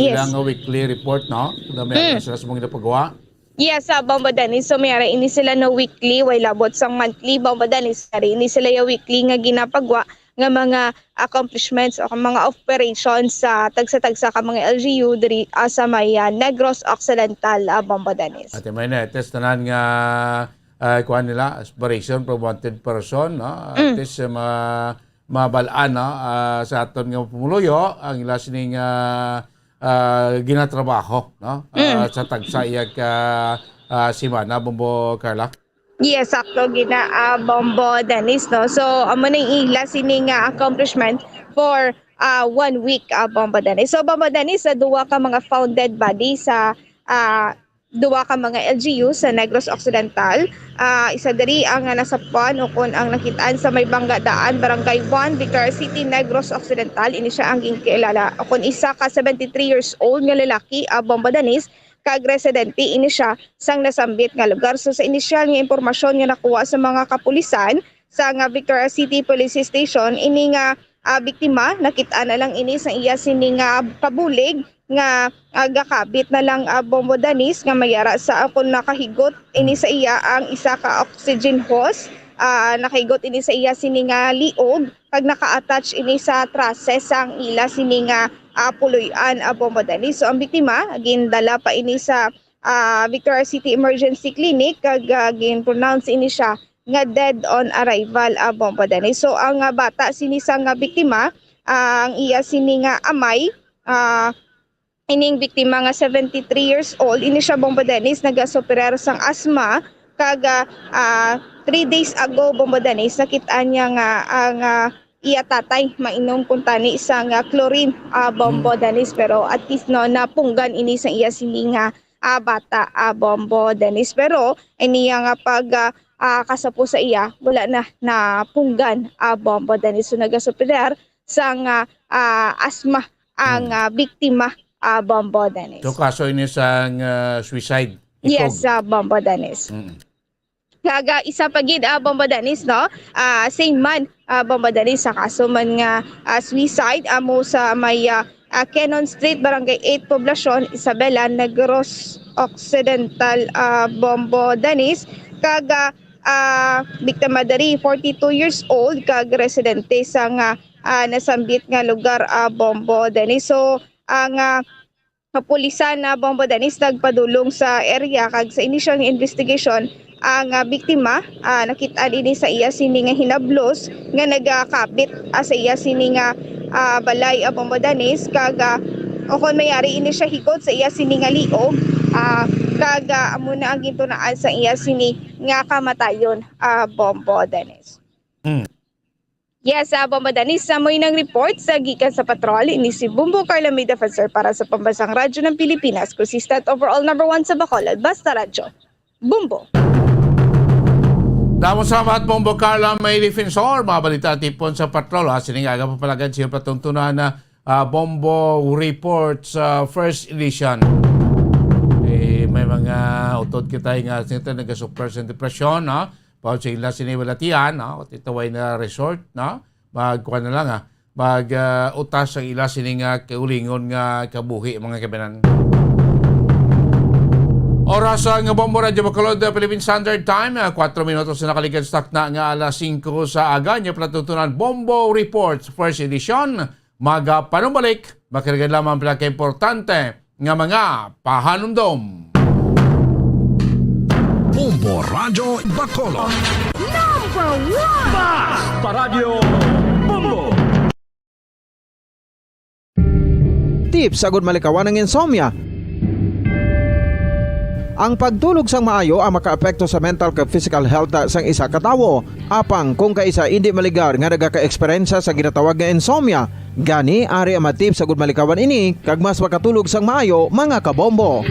ilang weekly report no. Dami sila sa mga paggawa. Yes, bombodanis. So mayara ini sila no weekly way labot sang monthly bombodanis. Ini sila ya weekly nga ginapagwa nga mga accomplishments o mga operations sa tagsa-tagsa ka mga LGU diri sa may Negros Occidental bombodanis. At may test tanan nga kuan nila aspiration for wanted person no. At least mabalaan no sa aton nga pumuluyo ang ila sining ginatrabaho no sa tagsa iyag simana Bombo Carla. Yes, sakto gina bombodanis no. So amo ning ila sining accomplishment for 1 week bombodanis. So bombodanis sa 2 ka mga founded body sa 2 ka mga LGU sa Negros Occidental. Isa diri ang nasapuan o kun ang nakitaan sa may Banggadaan, Barangay 1, Victoria City, Negros Occidental. Ini siya ang ginkilala. O kun isa ka 73 years old nga lalaki bombodanis kag residente ini siya sang nasambit nga lugar. So sa initial nga impormasyon nga nakuha sa mga kapulisan sa nga Victoria City Police Station, ini nga biktima nakita na lang ini sa iya sini nga kabulig nga gakabit na lang bombodanis nga mayara sa akon nakahigot ini sa iya ang isa ka oxygen hose. Nakahigot ini sa iya sini nga liog kag naka-attach ini sa trase sang ila sini nga puluyan bombodanis. So ang biktima gindala pa ini sa Victoria City Emergency Clinic kag gin-pronounce ini siya nga dead on arrival bombodanis. So ang bata sini sang biktima ang iya sini nga amay ining biktima nga 73 years old ini siya bombodanis nagasupirero sang asma kag 3 days ago bombodanis nakita niya nga ang iya tatay mainom kung tani sa nga chlorine bombo Dennis, pero at least no napunggan ini sa iya sini nga bata bombo Dennis, pero iniya nga pag kasapo sa iya wala na napunggan bombo Dennis. So nagasupirar sa nga asma ang biktima bombo Dennis. So kaso ini sa suicide. Yes, bombo Dennis. Kaga isa pagid bombo Dennis no, same man bombo Dennis sa kaso man nga suicide amo sa may Cannon Street, Barangay 8, Poblacion, Isabela, Negros Occidental bombo Dennis. Kaga biktima dari 42 years old kag residente sa nga nasambit nga lugar bombo Dennis. So ang kapulisan na bombo Dennis nagpadulong sa area kag sa initial investigation ang biktima nakitaan ini sa iya sini nga hinablos nga nagakabit sa iya sini nga balay bombo Dennis kag o kon mayari ini siya hikot sa iya sini nga liog kag amo na ang gintunaan sa iya sini nga kamatayon bombo Dennis. Yes, bombo Dennis, mo'y nang report sa gikan sa patrol ini si Bumbo Carla May Defensor para sa Pambansang Radyo ng Pilipinas, consistent overall number 1 sa Bacolod, Basta Radyo. Bumbo. Damo salamat Bombo Carla May Defensor. Mga balita tipon sa patrol. Siningaga pa palagan siya patuntunan na Bombo Reports first edition. May mga utod kita nga sinita nag-super sa depression. Pao sa ila siniwalatian. Titaway na resort. Magkuha na lang. Mag-utas sa ila sininga kaulingon nga kabuhi mga kabinan. Oras nga Bombo Radyo Bacolod, Philippine Standard Time, 4 minutos na nakalikan stock na nga alas 5 sa aga. Niya platutunan Bombo Reports First Edition. Panumbalik, makirigan lamang pala importante nga mga pahanumdom. Bombo Radyo Bacolod. Basta Radio Bumbo. Tips sagud malikawan ng insomnia. Ang pagtulog sang maayo ang makaapekto sa mental kag physical health sang isa ka tawo. Apang kung kaisa hindi maligar nga nagaka-eksperyensya sa ginatawag nga insomnia, gani ari ang matip sagud malikawan ini kag mas makatulog sang maayo mga kabombo.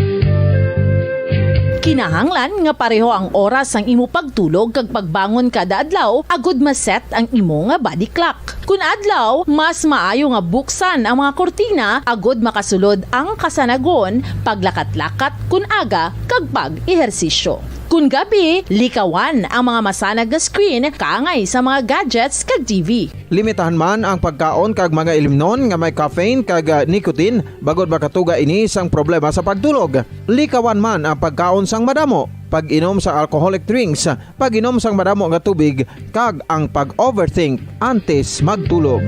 Kinahanglan nga pareho ang oras ang imo pagtulog kag pagbangon kada adlaw agud maset ang imo nga body clock. Kun adlaw, mas maayo nga buksan ang mga kortina agud makasulod ang kasanagon, paglakat-lakat kun aga kag pag-ehersisyo. Kun gabi, likawan ang mga masanag na screen kaangay sa mga gadgets kag TV. Limitahan man ang pagkaon kag mga ilimnon nga may caffeine kag nicotine bagod makatuga ini sang problema sa pagtulog. Likawan man ang pagkaon sang madamo, pag-inom sa alcoholic drinks, pag-inom sang madamo nga tubig kag ang pag-overthink antes magtulog.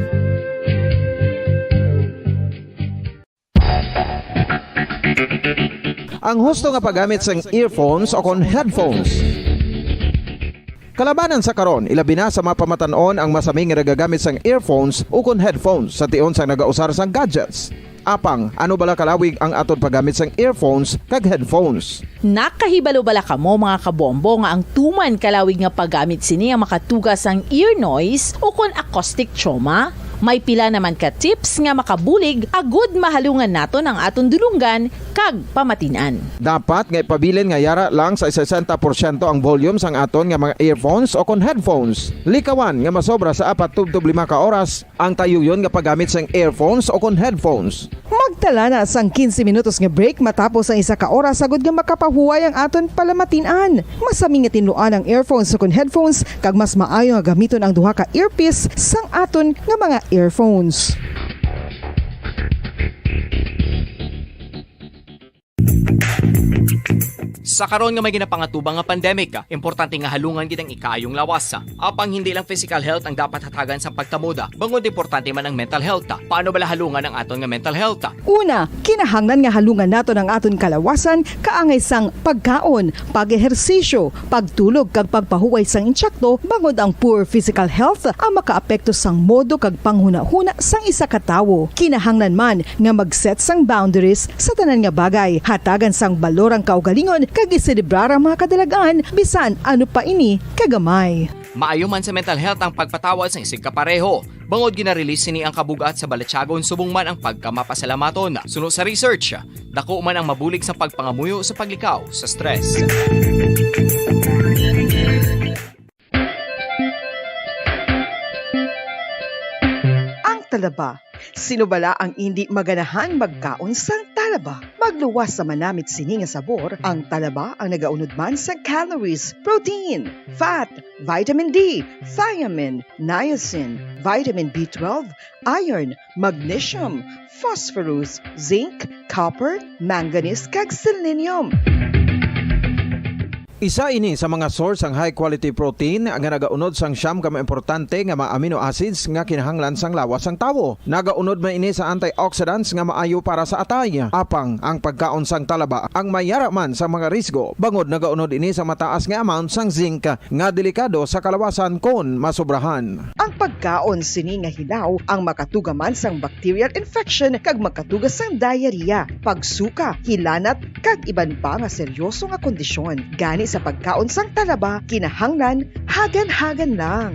Ang husto nga paggamit sang earphones o kon headphones. Kalabanan sa karon, ilabi na sa mapamatanon ang masaming nga nagagamit sang earphones o kon headphones sa tion sang nagausar sang gadgets. Apang, ano bala kalawig ang aton paggamit sang earphones kag headphones? Nakahibalo bala kamo mga kabombo nga ang tuman kalawig nga paggamit sini ang makatugas ang ear noise o kon acoustic trauma? May pila naman ka tips nga makabulig agud mahalungan naton ang aton dulunggan kag pamatinan. Dapat nga ipabilin nga yara lang sa 60% ang volume sang aton nga mga earphones o kon headphones. Likawan nga masobra sa 4-5 ka oras ang tayuyon nga paggamit sang earphones o kon headphones. Magtala na sang 15 minutos nga break matapos ang 1 ka oras sagud nga makapahuway ang aton palamatinan. Masami nga tinuan ang earphones o kon headphones kag mas maayo nga gamiton ang duha ka earpiece sang aton nga mga earphones. Sa karon nga may ginapangatubang nga pandemic, importante nga halungan gid ang ikaayong lawas. Apang hindi lang physical health ang dapat hatagan sa pagtamuda, bangod importante man ang mental health. Paano bala halungan ang aton nga mental health? Una, kinahanglan nga halungan naton ang aton kalawasan kaangay sang pagkaon, pag-ehersisyo, pagtulog kag pagpahuway sang insyakto bangod ang poor physical health ang makaapekto sang modo kag panghuna-huna sang isa ka tawo. Kinahanglan man nga mag-set sang boundaries sa tanan nga bagay, hatagan sang balorang kaugalingon kag iselebrar ang mga kadalagaan bisan ano pa ini kagamay. Maayo man sa mental health ang pagpatawad sa isig kapareho. Bangod ginarelease sini ang kabugat sa Balachagon subong man ang pagkamapasalamaton. Sunod sa research, dako man ang mabulig sa pagpangamuyo sa paglikaw sa stress. Talaba. Sino bala ang hindi maganahan magkaon sang talaba? Magluwas sa manamit sini nga sabor, ang talaba ang nagaunod man sa calories, protein, fat, vitamin D, thiamine, niacin, vitamin B12, iron, magnesium, phosphorus, zinc, copper, manganese kag selenium. Isa ini sa mga source ang high quality protein nga nagaunod sang siyam ka importante nga mga amino acids nga kinahanglan sang lawas sang tawo. Nagaunod man ini sa antioxidants nga maayo para sa atay. Apang ang pagkaon sang talaba ang mayara man sa mga risgo. Bangod nagaunod ini sa mataas nga amount sang zinc nga delikado sa kalawasan kon masobrahan. Ang pagkaon sini nga hilaw ang makatugaman sang bacterial infection kag makatugas sang diarrhea, pagsuka, hilanat kag iban pa nga seryoso nga kondisyon. Gani sa pagkaon sang talaba, kinahanglan hagan-hagan lang.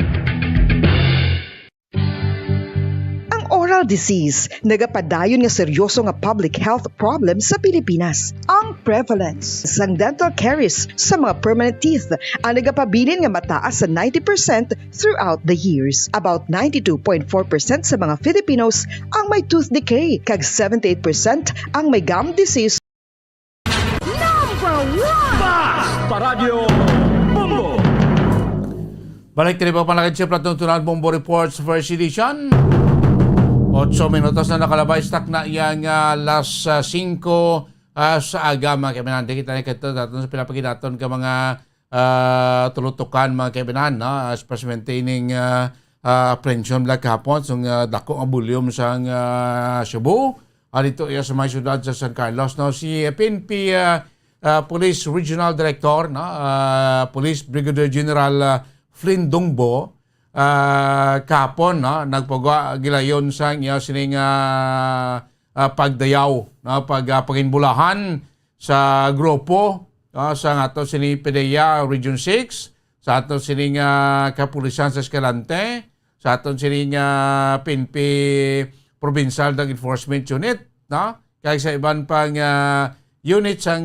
Ang oral disease, nagapadayon nga seryoso nga public health problem sa Pilipinas. Ang prevalence sang dental caries sa mga permanent teeth ang nagapabilin nga mataas sa 90% throughout the years. About 92.4% sa mga Filipinos ang may tooth decay, kag 78% ang may gum disease. Paradyo Bombo. Balik tayo pa panakit siya Platuntunan Bombo Reports First Edition. 8 minutos na nakalabay. Stock na yang alas 5 sa aga mga kaibinan. Kita na ito sa pinapaginaton ka mga tulutukan mga kaibinan. As maintaining apprehension black hapon. So dako ang volume sa Cebu. Dito sa mga syudad sa San Carlos. No? Si PNP Police Regional Director, Police Brigadier General Flynn Dongbo, kapon nagpagawa gilayon sa iya sining pagdayaw, paginbulahan sa grupo sa ato sini PDEA Region 6, sa ato sining kapulisan sa Escalante, sa ato sining PNP Provincial Drug Enforcement Unit, kaya sa iban pang units ang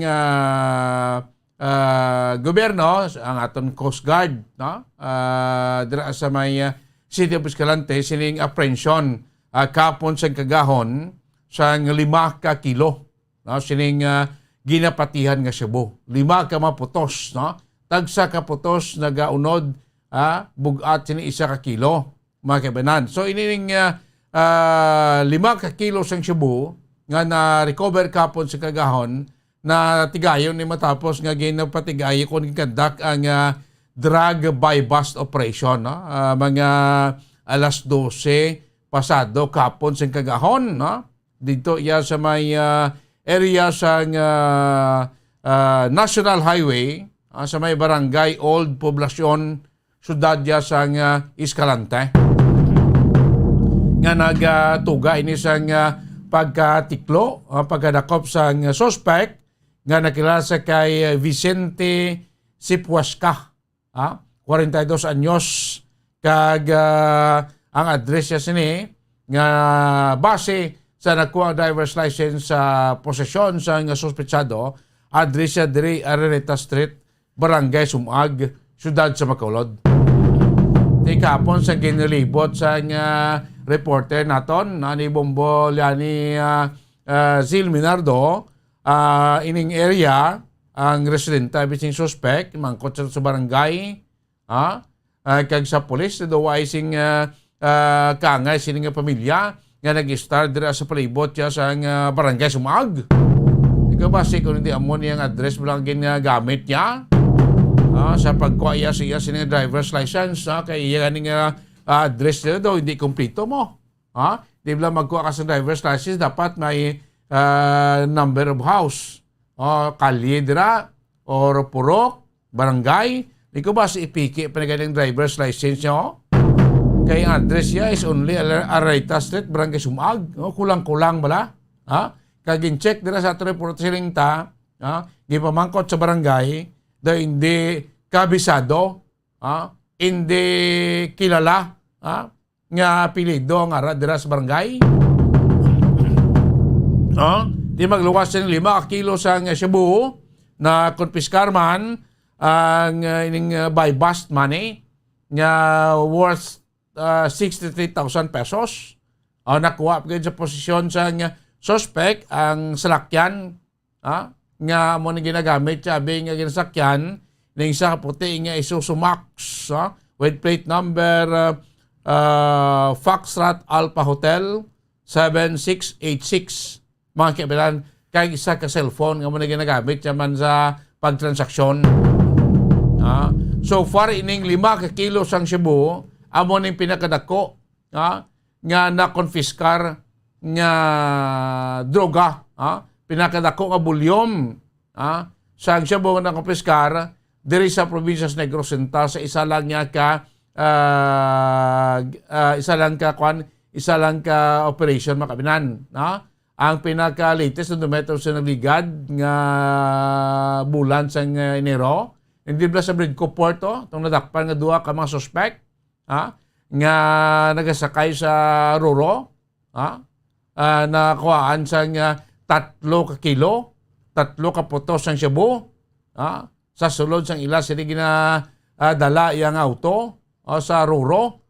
gobyerno, ang aton Coast Guard, dira sa may City of Escalante, sining apprehension kapon sa kagahon sa 5 ka kilo. Sining ginapatihan nga Cebu. 5 ka maputos. Tagsa ka putos nagaunod, bugat sini 1 ka kilo. Mga kaibanan. So, inining 5 ka kilo sa Cebu, nga na-recover kapon sa kagahon na tigayon ni matapos nga ginapatigayo kung kandak ang drug by bust operation. Mga alas 12 pasado kapon sa kagahon. Dito iya sa may area sa National Highway, sa may barangay Old Poblacion, syudad ya sa Escalante. Nga nagtuga ini sa pagkatiklo, pagkadakop sa suspect nga nakilala sa kay Vicente Sipuasca, 42 anyos, kag ang address niya sini nga base sa nakuha driver's license sa posesyon sa suspetsado, address niya diri Araneta Street, Barangay Sumag, syudad sa Bacolod. Di kapon sa ginilibot sa reporter naton ni Bombo Liani Zil Minardo, ining area ang residente bising suspect mangkot sa barangay, kag sa pulis do ay sing kangay sining pamilya nga nag-start dira sa palibot ya sa barangay Sumag. Ikaw ba kung hindi amon yang address bilang ginagamit niya sa pagkuha siya sining driver's license, kay iya ganing address nila daw hindi kumpleto mo. Di ba magkuha ka sa driver's license, dapat may number of house, kalye dira, or purok, barangay. Di ko ba si ipiki pa na ganang driver's license nyo? Kaya ang address niya is only Araneta Street, Barangay Sumag. Kulang-kulang bala. Kaging check dira sa report siling ta, gipamangkot sa barangay, daw hindi kabisado, hindi kilala, nga apelido nga dira sa barangay. Di magluwas ng 5 kilo sa shabu na konpiskar man ang ining by bust money nga worth 63,000 pesos. Nakuha pa sa posisyon sa suspect ang salakyan nga mo na ginagamit sabi nga ginasakyan ng isa puti nga Isuzu Max with plate number Foxtrot Alpha Hotel 7686. Mga kaibigan, kay isa ka cellphone nga mo na ginagamit naman sa pagtransaksyon. So far, ining 5 kilo sang shabu, amo ning pinakadako nga na-confiscar nga droga. Pinakadako nga bulyom sang shabu nga na-confiscar diri sa probinsya sa Negros Oriental sa isa lang ka operation makabinan. Ang pinaka-latest na dumetro sa nagligad nga bulan sa Enero. Hindi ba sa Bridco Port itong nadakpan nga 2 ka mga suspect nga nagasakay sa Roro nakuhaan sa 3 ka kilo, 3 ka putos ng shabu sa sulod sang ila sila ginadala yung auto sa Roro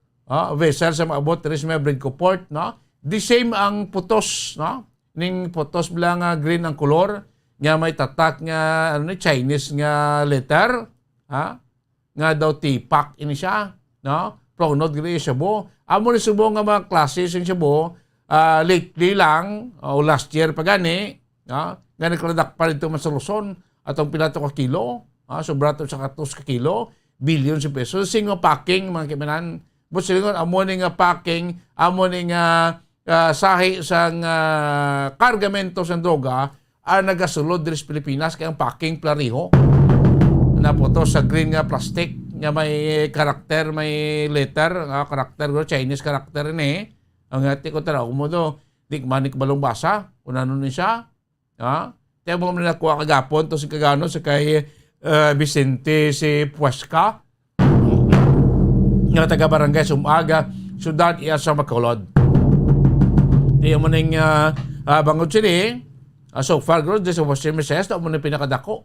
vessel sa maabot rin sa Bridco Port. The same ang putos ning putos bilang green ang color nga may tatak nga Chinese nga letter nga daw tipak ini siya prognod gili shabu amo ni subo nga mga klase sing shabu lately lang o last year pa gani nga nagkaladak pa rito masaluson atong pila to ka kilo sobra to sa 2 ka kilo billion sa pesos sing packing mga kimanan but silingon amo ni nga packing amo ni nga sahi sang kargamento sa droga nagasulod diri sa Pilipinas kay ang packing plariho na puto sa green nga plastic nga may karakter, may letter karakter Chinese karakter ni ang ati ko tara mo do dik manik balong basa unano ni siya tayo mo na nakuha kagapon to si kagano sa kay Vicente si Puesca nga taga barangay Sumaga Syudad iya sa Bacolod. Di mo ning bangod sila so far girl sa Western Visayas na mo na pinakadako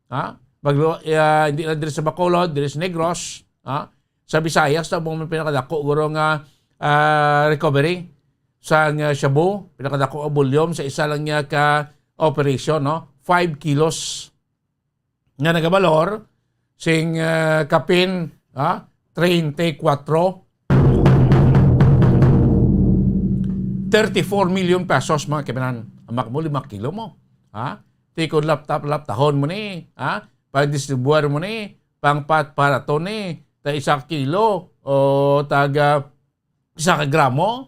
hindi na diri sa Bacolod diri sa Negros sa Visayas na mo na pinakadako guro nga recovery sa shabu pinakadako ang volume sa isa lang niya ka operation 5 kilos nga nagabalor sing kapin 34 million pesos mga kibanan. Amak mo 5 kilo mo. Tikod laptahon mo ni. Pag-distribuer mo ni. Pangpat para to ni. Ta 1 kilo o taga 1 gramo.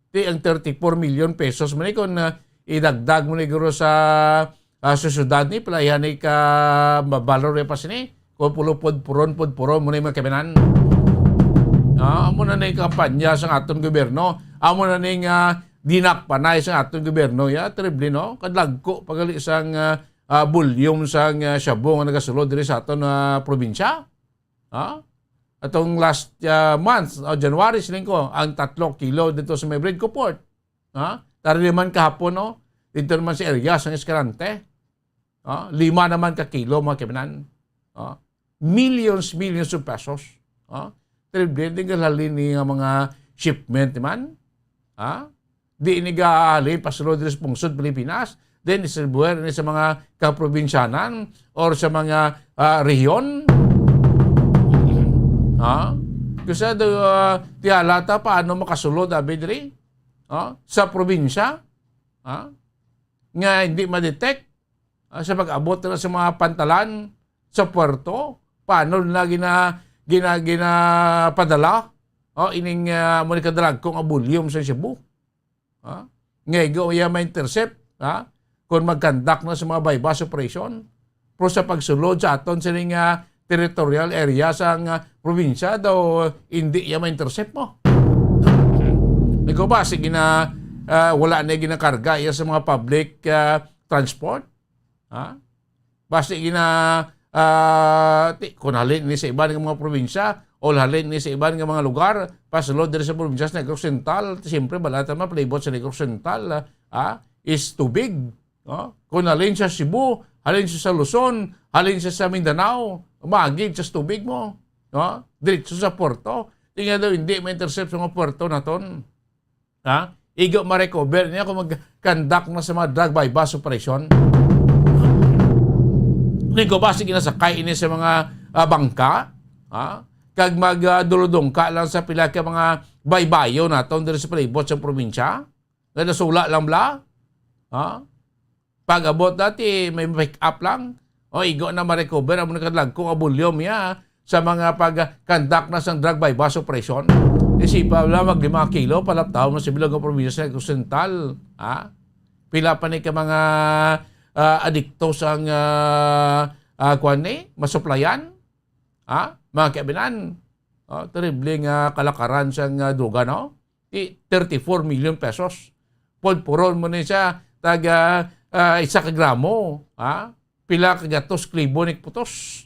Ti ang 34 million pesos mo ni kung idagdag mo ni guro sa susyudad ni palayan ni ka mabalor pa sini. Kung pulupod puron mo ni mga kibanan. Amo na yung kampanya sa atong gobyerno. Amo na yung dinakpanay sa atong gobyerno. Terrible, no? Kadlagko pagali sang volume sang shabu nga nagasulod diri sa aton probinsya. Atong last month, January, siling ko, ang 3 kilo dito sa Bridco Port. Tari naman kahapon, no? Dito naman sa area, sa Escalante. 5 naman ka kilo, mga kibanan. Millions of pesos. Terrible, di halin ni mga shipment man. Di inigahalin pasulod dito sa pungsod Pilipinas. Then distribuer ni sa mga kaprobinsyanan or sa mga rehiyon. Kasi tialata paano makasulod abidri sa probinsya. Nga hindi ma-detect sa pag-abot na sa mga pantalan sa puerto. Paano na ginapadala ining monikadalag kong abulyom sa Cebu. Ngayon, ma-intercept kung mag-conduct na sa mga bypass operation. Pero sa pagsulod sa aton sa territorial area sa probinsya daw hindi ma-intercept mo. Ikaw ba, sige na wala na ginakarga sa mga public transport? Basta kung halin ni sa iban ng mga probinsya o halin ni sa iban ng mga lugar, pasulod din sa probinsya sa Negros Oriental, siyempre balata man palibot sa Negros Oriental is tubig. Kung halin sa Cebu, halin siya sa Luzon, halin siya sa Mindanao, maagid sa tubig mo. Diretso sa porto. Tingnan daw hindi ma-intercept sa mga porto na ton. Igo ma-recover niya kung mag-conduct na sa mga drug bypass operation. Hindi ko ba sige nasakay ini sa mga bangka? Kag magduludong ka lang sa pila ka mga baybayo na ton diri sa palibot sa probinsya? Nga nasula lang bla? Pag abot dati may pick up lang. Igo na ma-recover ang mga kadlag kung abulyom ya sa mga pag-conduct na sa drug bypass operation. Isipa wala mag 5 kilo palaptaw na sa bilog ng probinsya sa Negros Oriental. Pila pa ni ka mga adikto sang masuplayan. Mga kaibinan. Terribling kalakaran sang droga, no? 34 million pesos. Pulpuron mo na siya taga 1 gramo. Pila kagatos klibonik putos.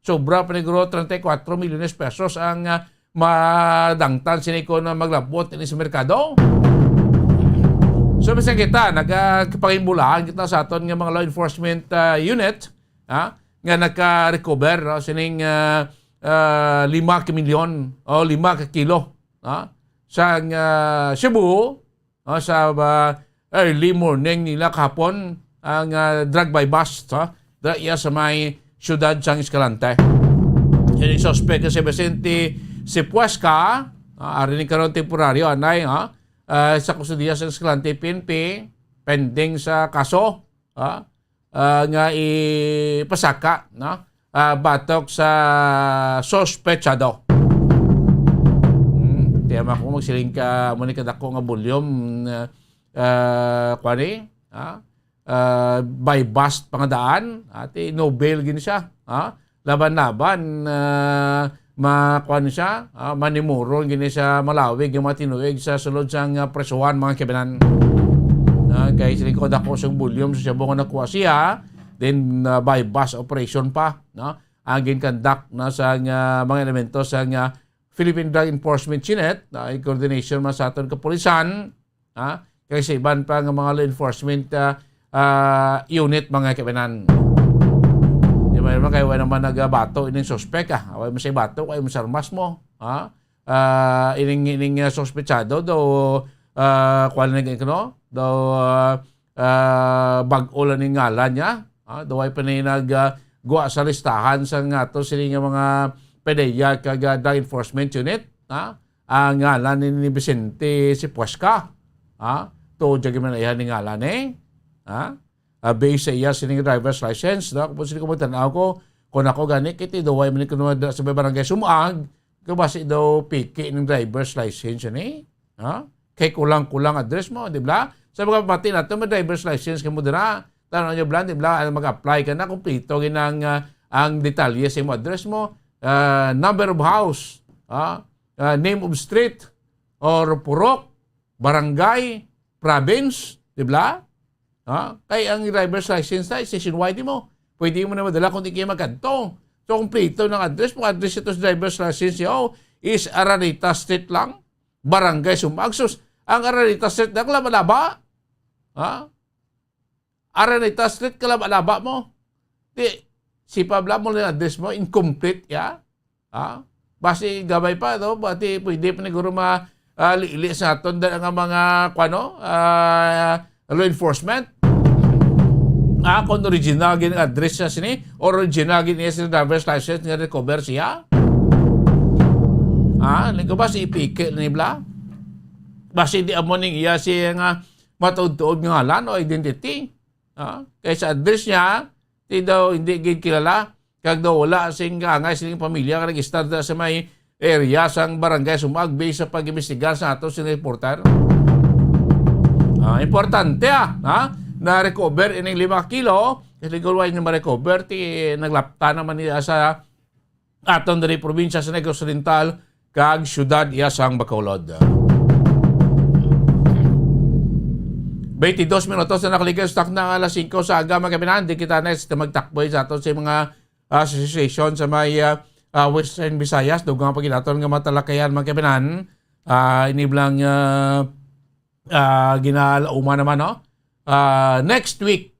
Sobra pa ni guro 34 milyones pesos ang madangtan siniko na maglabot ini sa merkado. So bisa kita nagpangimbulaan kita sa aton nga mga law enforcement unit nga naka-recover sining 5 milyon o 5 kilo sa Cebu sa early morning nila kahapon ang drug by bust iya sa may siyudad sang Escalante. Yung suspect si Vicente Sipuesca, arinig karon temporaryo, anay, sa kustudiya sa Escalante PNP, pending sa kaso, nga ipasaka, batok sa sospechado. Tiyama ko magsiling ka, muna kadako nga bulyom, by bust pangadaan, at no bail gini siya, laban-laban, makuan siya, manimuro gini sa malawig yung matinuig sa sulod sang presuhan mga kebenan. Kaya silikod ako sa bulyom sa Cebu nga nakuha siya, then by bus operation pa, ang ginconduct na sa mga elemento sa Philippine Drug Enforcement Unit, in coordination man sa aton kapulisan, kaya sa iban pa ng mga law enforcement unit mga kebenan. Naman kayo naman nagbato ining suspect away mo sa bato kayo mo sa armas mo ining sospechado do kuan ning no do bag-o lang ning ngalan niya do ay pa ni nagguwa sa listahan sa ato sila nga mga PDEA kag Drug Enforcement Unit ang ngalan ni Vicente Sipuesca to jagi man iyan ning ngalan based sa iya sining driver's license, kung sino ko magtanaw ko, kung ako gani, kiti daw ay manik sa may barangay sumag, kung basi daw piki ng driver's license ni, kay kulang-kulang address mo, di ba? Sa mga pati natin, may driver's license ka mo dira, tanong nyo ba, di ba, mag-apply ka na, kumpleto ginang ang detalye sa mo address mo, number of house, name of street, or purok, barangay, province, di ba? Kaya ang driver's license na, station-wide mo. Pwede mo na madala kung di kayo magkanto. So, kumpleto ng address mo. Address ito sa driver's license is Araneta Street lang. Barangay Sumagsos. Ang Araneta Street na kalaba-laba. Araneta Street kalaba-laba mo. Si Pabla mo na address mo, incomplete ya. Basi gabay pa, bati pwede pa niguro liili sa aton ang mga law enforcement. Kung original gini address siya sini, original gini sa driver's license nga recover siya. Lingko ba si ipike ni bla? Basi di amo ning iya siya nga matuod-tuod nga ngalan o identity. Kaya sa address niya, hindi gid kilala. Kag daw wala sing angay sining pamilya nga register sa may area sang barangay Sumag based sa pag-imbestigar sa ato sining reporter. Importante na recover ining 5 kilo legal wine na ma-recover naglapta naman niya sa aton diri probinsya sa Negros Oriental kag syudad iya sang Bacolod. 22 minutos na nakalikas tak na alas 5 sa aga mga kabinan di kita next na magtakboy sa aton sa mga Association sa may Western Visayas, dugang paginaton nga matalakayan mga kabinan. Iniblang ginalauma naman, no? Next week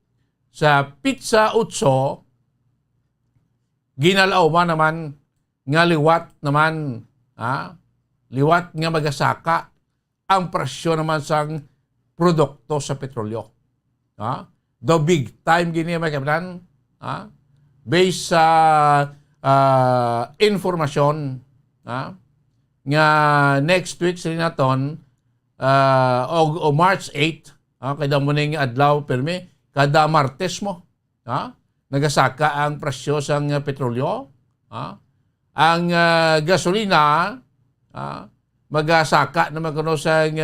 sa Pizza Utso, ginalauma naman nga liwat naman, liwat nga magasaka ang presyo naman sang produkto sa petrolyo. The big time gini mga kabinan, based sa informasyon nga next week sa naton o March 8, kada muning adlaw permi kada Martes mo nagasaka ang presyo sang petrolyo, ang gasolina magasaka naman kuno sang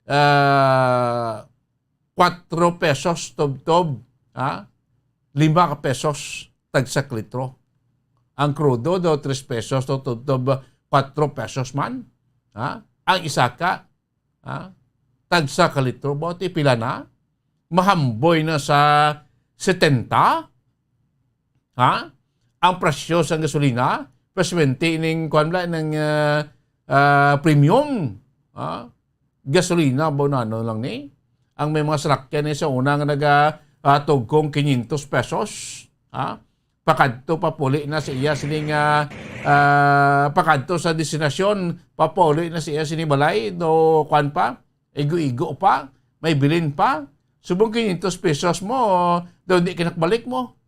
4 pesos tob-tob, 5 pesos tagsak litro. Ang krudo do 3 pesos to 4 pesos man. Ang isaka tagsa ka litro bote pila na? Mahamboy na sa 70. Ang presyo sa gasolina plus 20 ning kuan ng premium. Gasolina bonano lang ni. Ang may mga salakyan ni sa una nga tugkong 500 pesos. Pakadto papuli na siya sining pakadto sa destinasyon, papuli na siya sinibalay do kwan pa, igo-igo pa, may bilin pa. Subong 500 pesos mo, daw hindi kinakbalik mo.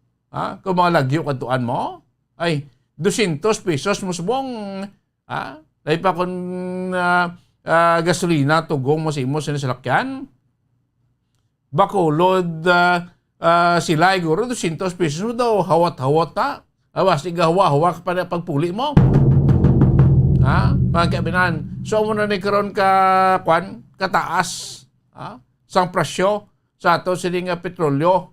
Kung mga lagyo kantuan mo, ay 200 pesos mo subong. Dahil pa kung gasolina, tugong mo sa imo sa salakyan, bakulod sila iguro 200 pesos daw hawat-hawat ta. Awas igahawa-hawa ka pa na pagpuli mo. Mga kabinan. So mo na ni karon ka kwan kataas sang presyo sa ato sining petrolyo.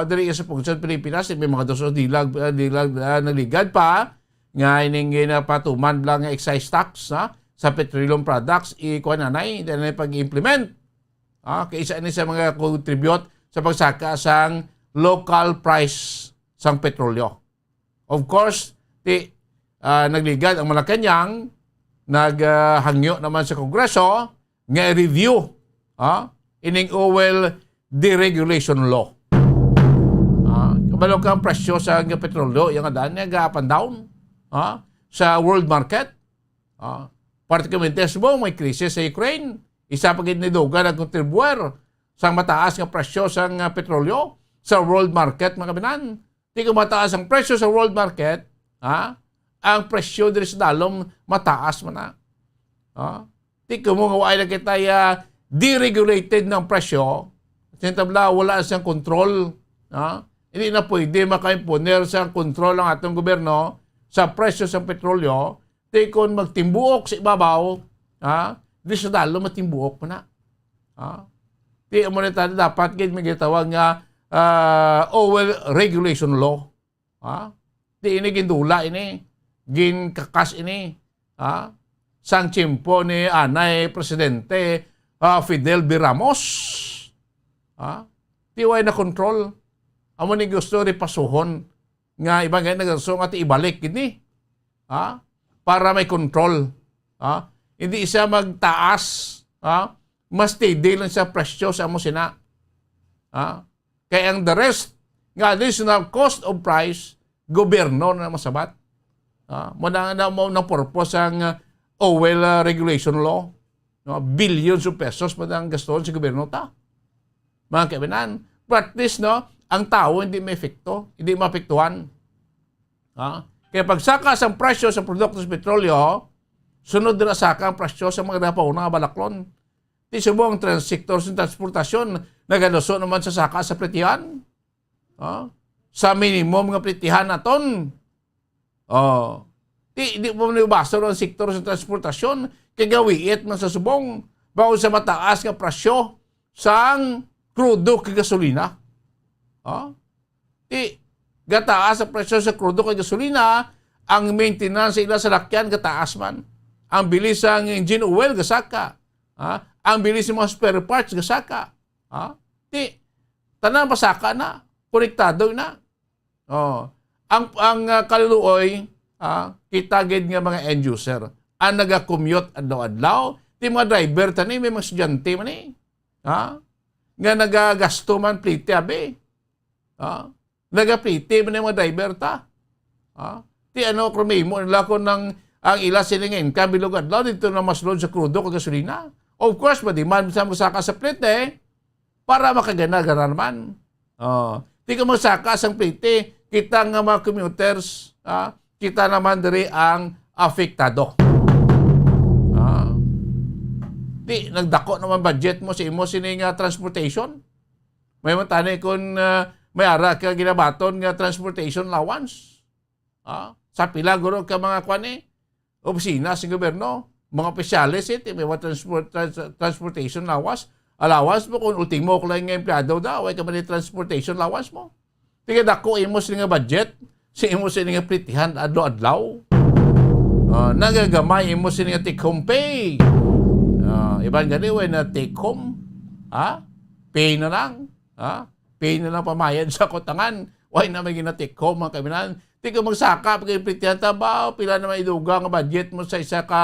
Diri sa Pungsan Pilipinas may mga doso dilag naligad pa nga ining ginapatuman lang nga excise tax sa petroleum products ikuan nanay dahil pag-implement. Kaisa ni sa mga contribute sa pagsaka sang local price sang petrolyo. Of course, nagligad ang Malacanang, naghangyo naman sa Kongreso nga review ining oil deregulation law. Kabalo ka ang presyo sa petrolyo, yung adaan niya up and down sa world market. Particularmente mo, may krisis sa Ukraine. Isa pa gid ni Dugan ang kontribuer sa mataas nga presyo sa petrolyo sa world market, mga kabinan. Di ko mataas ang presyo sa world market, ang presyo diri sa dalom mataas man na. Di ko mo nga na kita deregulated ng presyo, sintabla wala siyang kontrol. Hindi na pwede makaimponer sa kontrol ng atong gobyerno sa presyo sa petrolyo. Di kung magtimbuok sa ibabaw, di sa dalom matimbuok pa na. Di mo na tayo dapat may gitawag nga oil regulation law. Di ini gindula ini, ginkakas ini. Sang tiyempo ni anay presidente Fidel B. Ramos. Di way na control. Amo ni gusto ripasuhon nga ibang nga nagso nga ti ibalik gini. Para may control. Hindi siya magtaas. Mas steady lang sa presyo sa amo sina. Kaya ang the rest, nga additional cost of price, gobyerno na masabat. Muna na purpose ang oil regulation law. Billions of pesos pa ang gaston sa gobyerno ta. Mga kabinan. But at least, ang tao hindi may efekto, hindi maapektuhan. Kaya pagsaka sa presyo sa produkto sa petrolyo, sunod na saka ang presyo sa mga napaunang balaklon. Di subong sector sa transportasyon, nagaluso naman sa saka sa pletihan. Sa minimum nga pletihan naton. Di mo nabasa ang sektor sa transportasyon, kagawiit man sa subong, bago sa mataas nga presyo sa krudo kay gasolina. Di gataas sa presyo sa krudo kay gasolina, ang maintenance sa ila sa lakyan gataas man. Ang bilis ang engine oil gasaka. Ang bilis ng mga spare parts gasaka. Di tanan pasaka na, konektado na. ang kaluluoy, kita gid nga mga end user. Ang naga-commute adlaw-adlaw, ti mga driver tani may mga estudyante man eh. Nga nagagasto man plite abe. Nagaplite man yung mga driver ta. Ti ano krumimo nila ko ng ang ila silingin kabilog adlaw dito na mas load sa krudo kag gasolina. Of course, ma-demand sa magsaka sa plite para makagana-gana naman. Di ka magsaka sa plite, kita nga mga commuters, kita naman diri ang apektado. Di, nagdako naman budget mo sa imo sining transportation. May matani kung may ara ka ginabaton nga transportation allowance. Sa pila guro ka mga kwani, opisina sa gobyerno, mga opisyalis may mga transportation allowance mo kung ultimo ko lang nga empleyado daw, ay ka man transportation allowance mo. Tiga dako imo sa nga budget, sa imo sa nga plitihan adlaw-adlaw. Nagagamay imo sa nga take home pay. Iban gani when na take home, pay na lang, pay na lang pamayad sa kotangan, why na may gina-take home mga kaminan. Di ka magsaka, pag ipritihan tabaw, pila na may iduga nga budget mo sa isa ka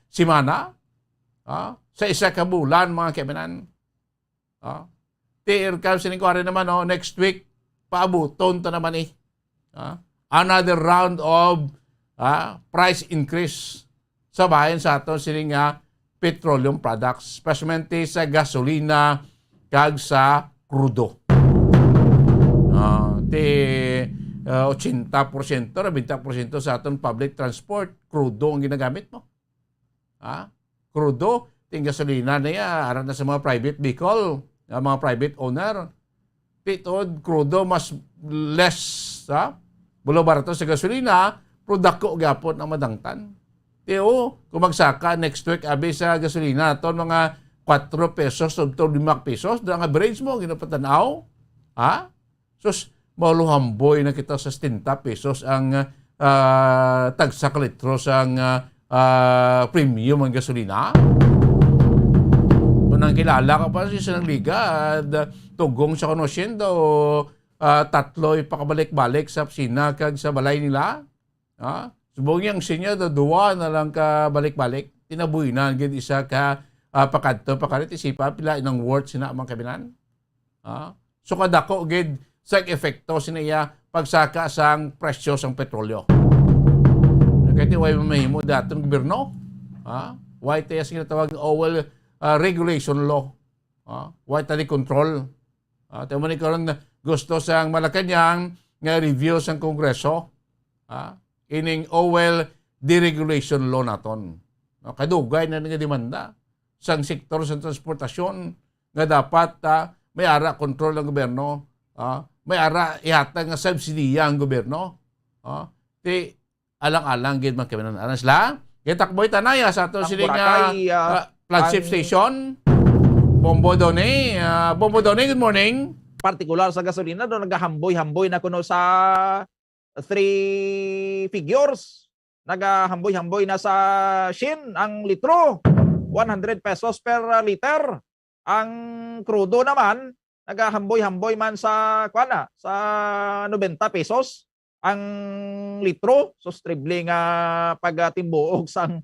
simana, sa isa ka bulan mga kaminan. Tiir ka siningkwari naman, next week, paabuton ta naman another round of price increase sa bayan sa ato sining petroleum products, especially sa gasolina kag sa crudo. 80%, 90% sa aton public transport, crudo ang ginagamit mo. Crudo, ting gasolina na aran na sa mga private vehicle, mga private owner. Pitod, crudo mas less, bulo barato sa gasolina, product gapon ang madangtan. Kung magsaka next week abi sa gasolina ton mga 4 pesos o 5 pesos ang average mo ginapatanaw sus maluhamboy na kita sa 70 pesos ang tagsa ka litro sang premium ang gasolina. Kung nang kilala ka pa sa liga tugong sa konosyendo tatloy pakabalik-balik sa opisina kag sa balay nila. Subong yang sinya duwa na lang ka balik-balik. Tinabuhi na gid isa ka pakadto pakalit isipa pila inang worth sina mga kabinan. So kadako gid sa epekto siniya pagsaka sang presyo sang petrolyo. Kaya way mahimo datong gobyerno. Why tayo sinatawag oil regulation law. Why tali control. Tayo man karon gusto sang Malacañang nga review sang Kongreso. Ining oil deregulation law naton. Kadugay na nga demanda sang sektor sa transportasyon nga dapat may ara kontrol ng gobyerno, may ara ihatag nga subsidiya ang gobyerno. Ti alang-alang gid man kami na sila. Gitakboy tanaya sa ato sining flagship station. Bombo Done. Bombo Done, good morning. Partikular sa gasolina do nagahamboy-hamboy na kuno sa 3 figures. Nagahamboy-hamboy na sa Shin ang litro. 100 pesos per liter. Ang crudo naman nagahamboy-hamboy man sa sa 90 pesos ang litro. So triple nga pagtimbuog sang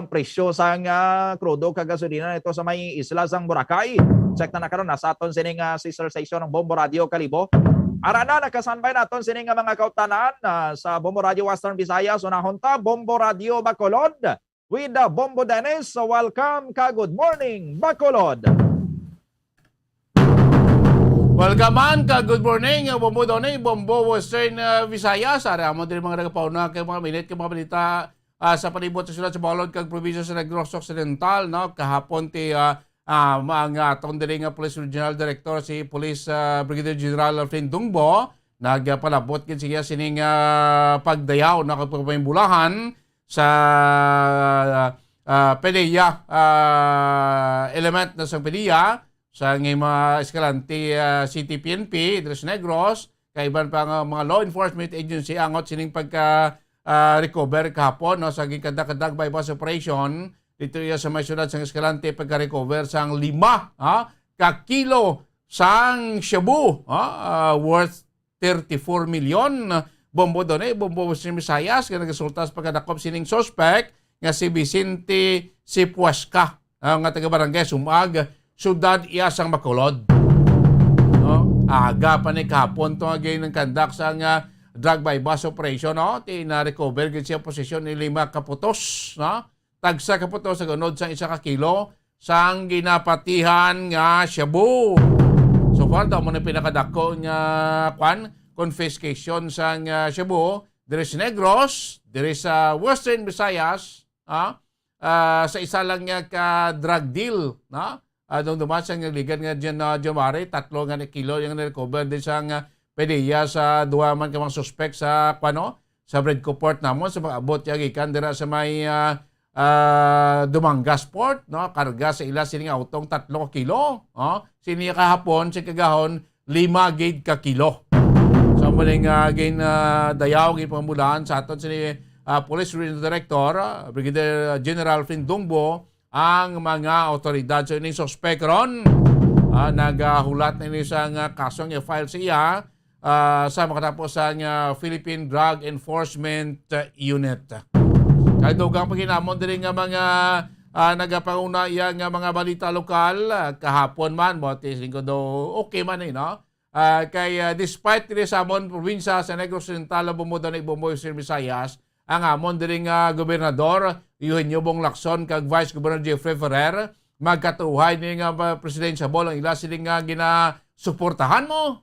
presyo sang crudo kag gasolina ito sa may isla sang Boracay. Check na karon nasa aton sining sister station ng Bombo Radio Kalibo. Arana nakasanbay naton sining mga kautanan sa Bombo Radio Western Visayas unahon ta Bombo Radio Bacolod with Bombo Dennis. So welcome ka, good morning Bacolod. Welcome ka, good morning Bombo Done, Bombo Western Visayas. Ara mo din mga nagapauna kay mga minute kay mga balita sa palibot sa syudad sa Bacolod kag probinsya sa Negros Occidental kahapon ti mga atong dili nga Police Regional Director si Police Brigadier General Alfred Dungbo nagpalabot gid siya sining pagdayaw na kapagpambulahan sa PDEA element na sa PDEA sa mga eskalante City PNP Tres Negros kay iban pa nga mga law enforcement agency angot sining pagka recover kahapon sa gikadag-kadag bypass operation dito sa may syudad sang Escalante pagka-recover sang 5 ka kilo sang shabu worth 34 million Bombo doon Bombo Western Visayas nga nagasulta sa pagkadakop sining suspect nga si Vicente Sipuesca nga taga barangay Sumag, syudad Iasang Bacolod. No? Aga pa ni kahapon to again ng kandak sa nga drug by bus operation, no? Na-recover gid siya posisyon ni 5 kaputos, no? Tagsa kaputos sa gunod sa 1 kilo sang ginapatihan nga shabu. So far daw mo na pinakadako nga confiscation sang shabu diri sa Negros, diri sa Western Visayas, sa isa lang nga ka drug deal, no? Adong dumasang nga ligan nga January 3 nga na kilo yung na-recover din sang PDEA sa duwa man ka mga suspect sa sa Bredco Port namon sa mag-abot ya gikan dira sa may Dumangas Port, no? Karga sa ila sining autong 3 kilo, sini kahapon sa kagahon 5 gid ka kilo. So maling gain dayaw gid pamulaan sa aton sini Police Regional Director Brigadier General Findungbo ang mga otoridad so ini suspect ron nagahulat na ini sa kasong i-file siya sa makatapos sa Philippine Drug Enforcement Unit. Kahit dugang paginamon din nga mga nagapanguna iya nga mga balita lokal kahapon man mo tising ko do okay man no. Kay despite diri sa amon probinsya sa Negros Oriental bumudo na Bombo Western Visayas ang amon diri nga gobernador Eugenio Bong Lacson kag Vice Governor Jeffrey Ferrer magkatuhay ni nga presidential ball ang ila siling nga ginasuportahan mo.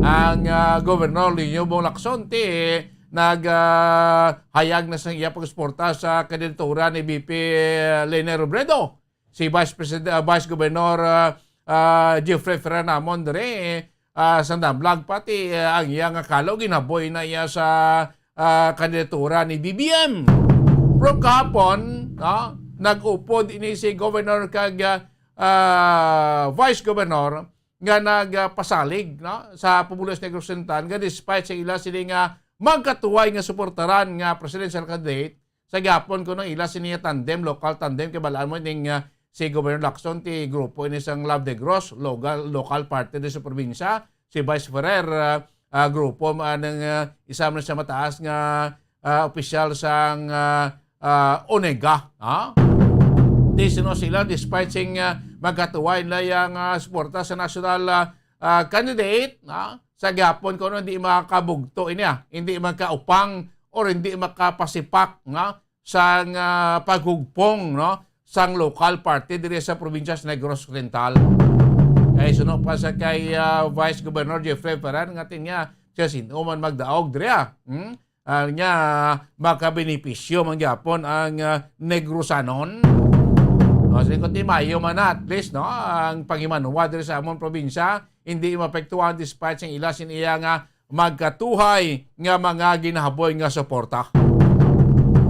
Ang Governor Eugenio Bong Lacson naghayag na sa iya pagsuporta sa kandidatura ni BP Lene Robredo. Si Vice Governor Jeffrey Ferrer namon diri sa vlog pati ang iya nga kalo ginaboy na iya sa kandidatura ni BBM. Pero kahapon, nag-upod ini si Governor kag Vice Governor nga nagpasalig sa Populos Negros Oriental nga despite sa ila sila nga magkatuway nga suportaran nga presidential candidate sa gapon ko ng ila siniya tandem, local tandem kay balaan mo ning si Governor Lacson ti grupo ini sang Love de Gross, local party sa probinsya, si Vice Ferrer grupo ng isa man sa mataas nga opisyal sang Onega. Di sino sila despite sing magkatuway na yung suporta sa national candidate sa gapon ko hindi makabugto hindi makaupang or hindi makapasipak sa paghugpong sang local party diri sa probinsya sa Negros Oriental. Kay sunod pa sa kay Vice Governor Jeffrey Ferrer nga tinya siya sino man magdaog diri nya makabenepisyo man gyapon ang Negrosanon. Kasi kung timayo man at least ang pangimanuwa diri sa among probinsya hindi mapektuhan despite sing ila sin iya nga magkatuhay nga mga ginahaboy nga suporta.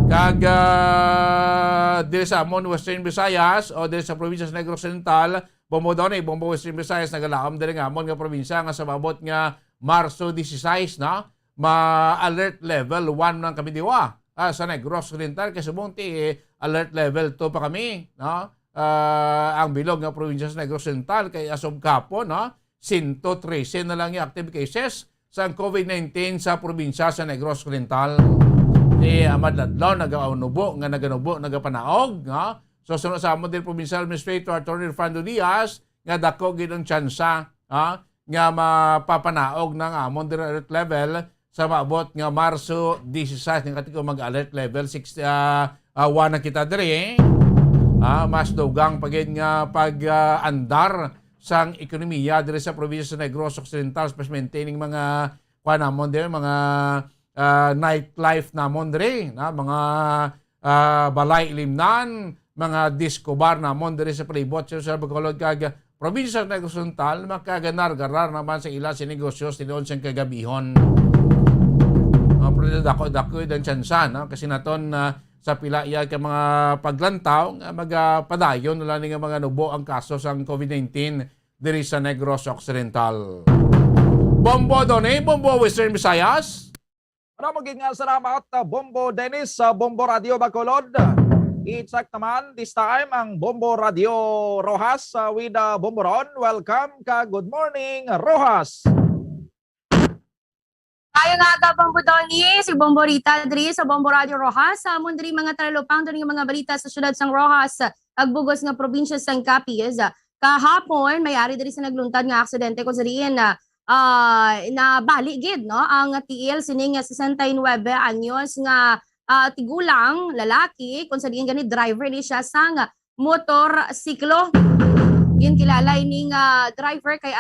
Kag diri sa among Western Visayas o diri sa probinsya sa Negros Oriental Bombo Western Visayas nagalaom diri nga amon nga probinsya nga sa mabot nga Marso 16 ma-alert level 1 ng kami diwa sa Negros Oriental kasi bunti alert level 2 pa kami ang bilog nga probinsya sa Negros Oriental kay asob kapon 113 na lang yung active cases sa COVID-19 sa probinsya sa Negros Oriental. Di Amad Ladlaw nagapanaog so sunod sa amon din Provincial Administrator Attorney Fernando Diaz nga dako gid ang tsansa nga mapapanaog ng amon din alert level sa maabot nga Marso 16 ng katiko mag-alert level 6 1 na kita diri mas dugang pagid nga pag-andar sang ekonomiya diri sa probinsya sa Negros Occidental especially maintaining mga namon diri mga nightlife namon diri mga balay ilimnan mga disco bar namon diri sa palibot sa Bacolod kag probinsya sa Negros Occidental makaganar-garar naman sa ila sa negosyo tinuod sang kagabihon. Pero dako-dako ang tsansa kasi naton sa pila iya ka mga paglantaw nga magpadayon nila nga mga nubo ang kaso sa COVID-19 diri sa Negros Occidental. Bombo Bombo Western Visayas. Maraming nga salamat Bombo Dennis sa Bombo Radio Bacolod. I-check naman this time ang Bombo Radio Rojas with Bombo Ron. Welcome ka. Good morning Rojas. Kayo nga ka Bombo Donnie, si Bombo Rita diri sa Bombo Radio Rojas. Sa amon diri mga talupang diri mga balita sa syudad sang Rojas, agbugos nga probinsya sang Capiz. Kahapon mayari diri sa nagluntad nga aksidente ko sa diin na bali gid no ang tiil sining 69 anyos nga tigulang lalaki kung sa diin gani driver ni siya sang motor siklo. Kilala ining driver kay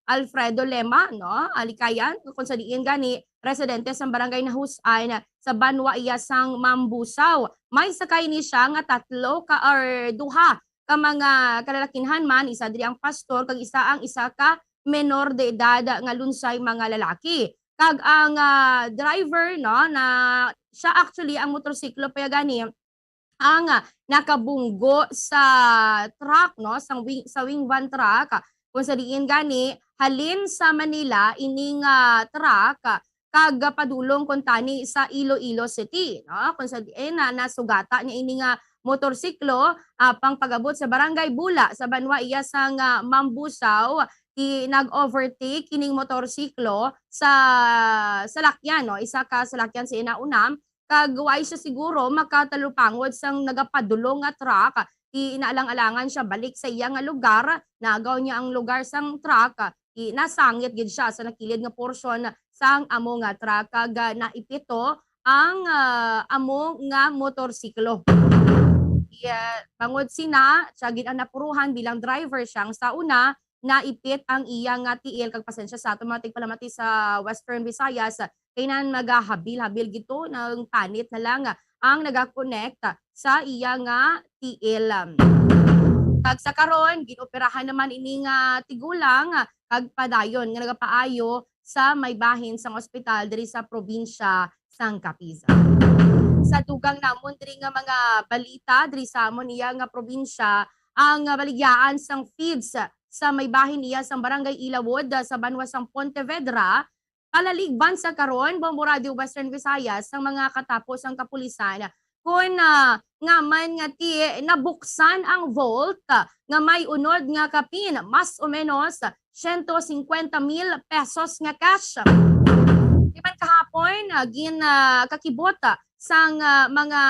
Alfredo Lema, no? Alikayan, kung sa diin gani, residente sa barangay na Husayn sa Banwa iya sang Mambusaw. May sakay ni siya nga duha ka mga kalalakinhan man, isa diri ang pastor, kag isa ka menor de edad nga lunsay mga lalaki. Kag ang driver, no, na siya actually ang motorsiklo pa gani, ang nakabunggo sa truck, no, sa wing van truck, kung sa diin gani halin sa Manila ining truck kag padulong kun tani sa Iloilo City, no, kung sa diin nasugata niya ining motorsiklo pang pagabot sa barangay Bula sa Banwa iya sang Mambusaw nag-overtake kining motorsiklo sa salakyan, no, isa ka salakyan sa inaunam kag way siya siguro makatalupangod sang nagapadulong nga truck inaalang-alangan siya balik sa iya nga lugar, nagaw niya ang lugar sang truck, nasangit gid siya sa nakilid nga porsyon sang amo nga truck kag naipito ang amo nga motorsiklo. Bangod sina, siya gid ang napuruhan bilang driver siyang sa una, naipit ang iya nga tiil kag pasensya sa automatic palamati sa Western Visayas kainan magahabil-habil gito ng panit na lang ang nagakonect sa iya nga tiil. Kag sa karon ginoperahan naman ini nga tigulang kag padayon nga nagapaayo sa may bahin sang ospital diri sa probinsya sang Capiz. Sa tugang namon diri nga mga balita diri sa amon iya nga probinsya, ang baligyan sang feeds sa may bahin iya sang barangay Ilawod sa Banwa sang Pontevedra palaligban sa karon Bombo Radio Western Visayas sang mga katapos ang kapulisan kun nga man nga nabuksan ang vault nga may unod nga kapin mas o menos 150,000 pesos nga cash. Iban kahapon kakibot sang mga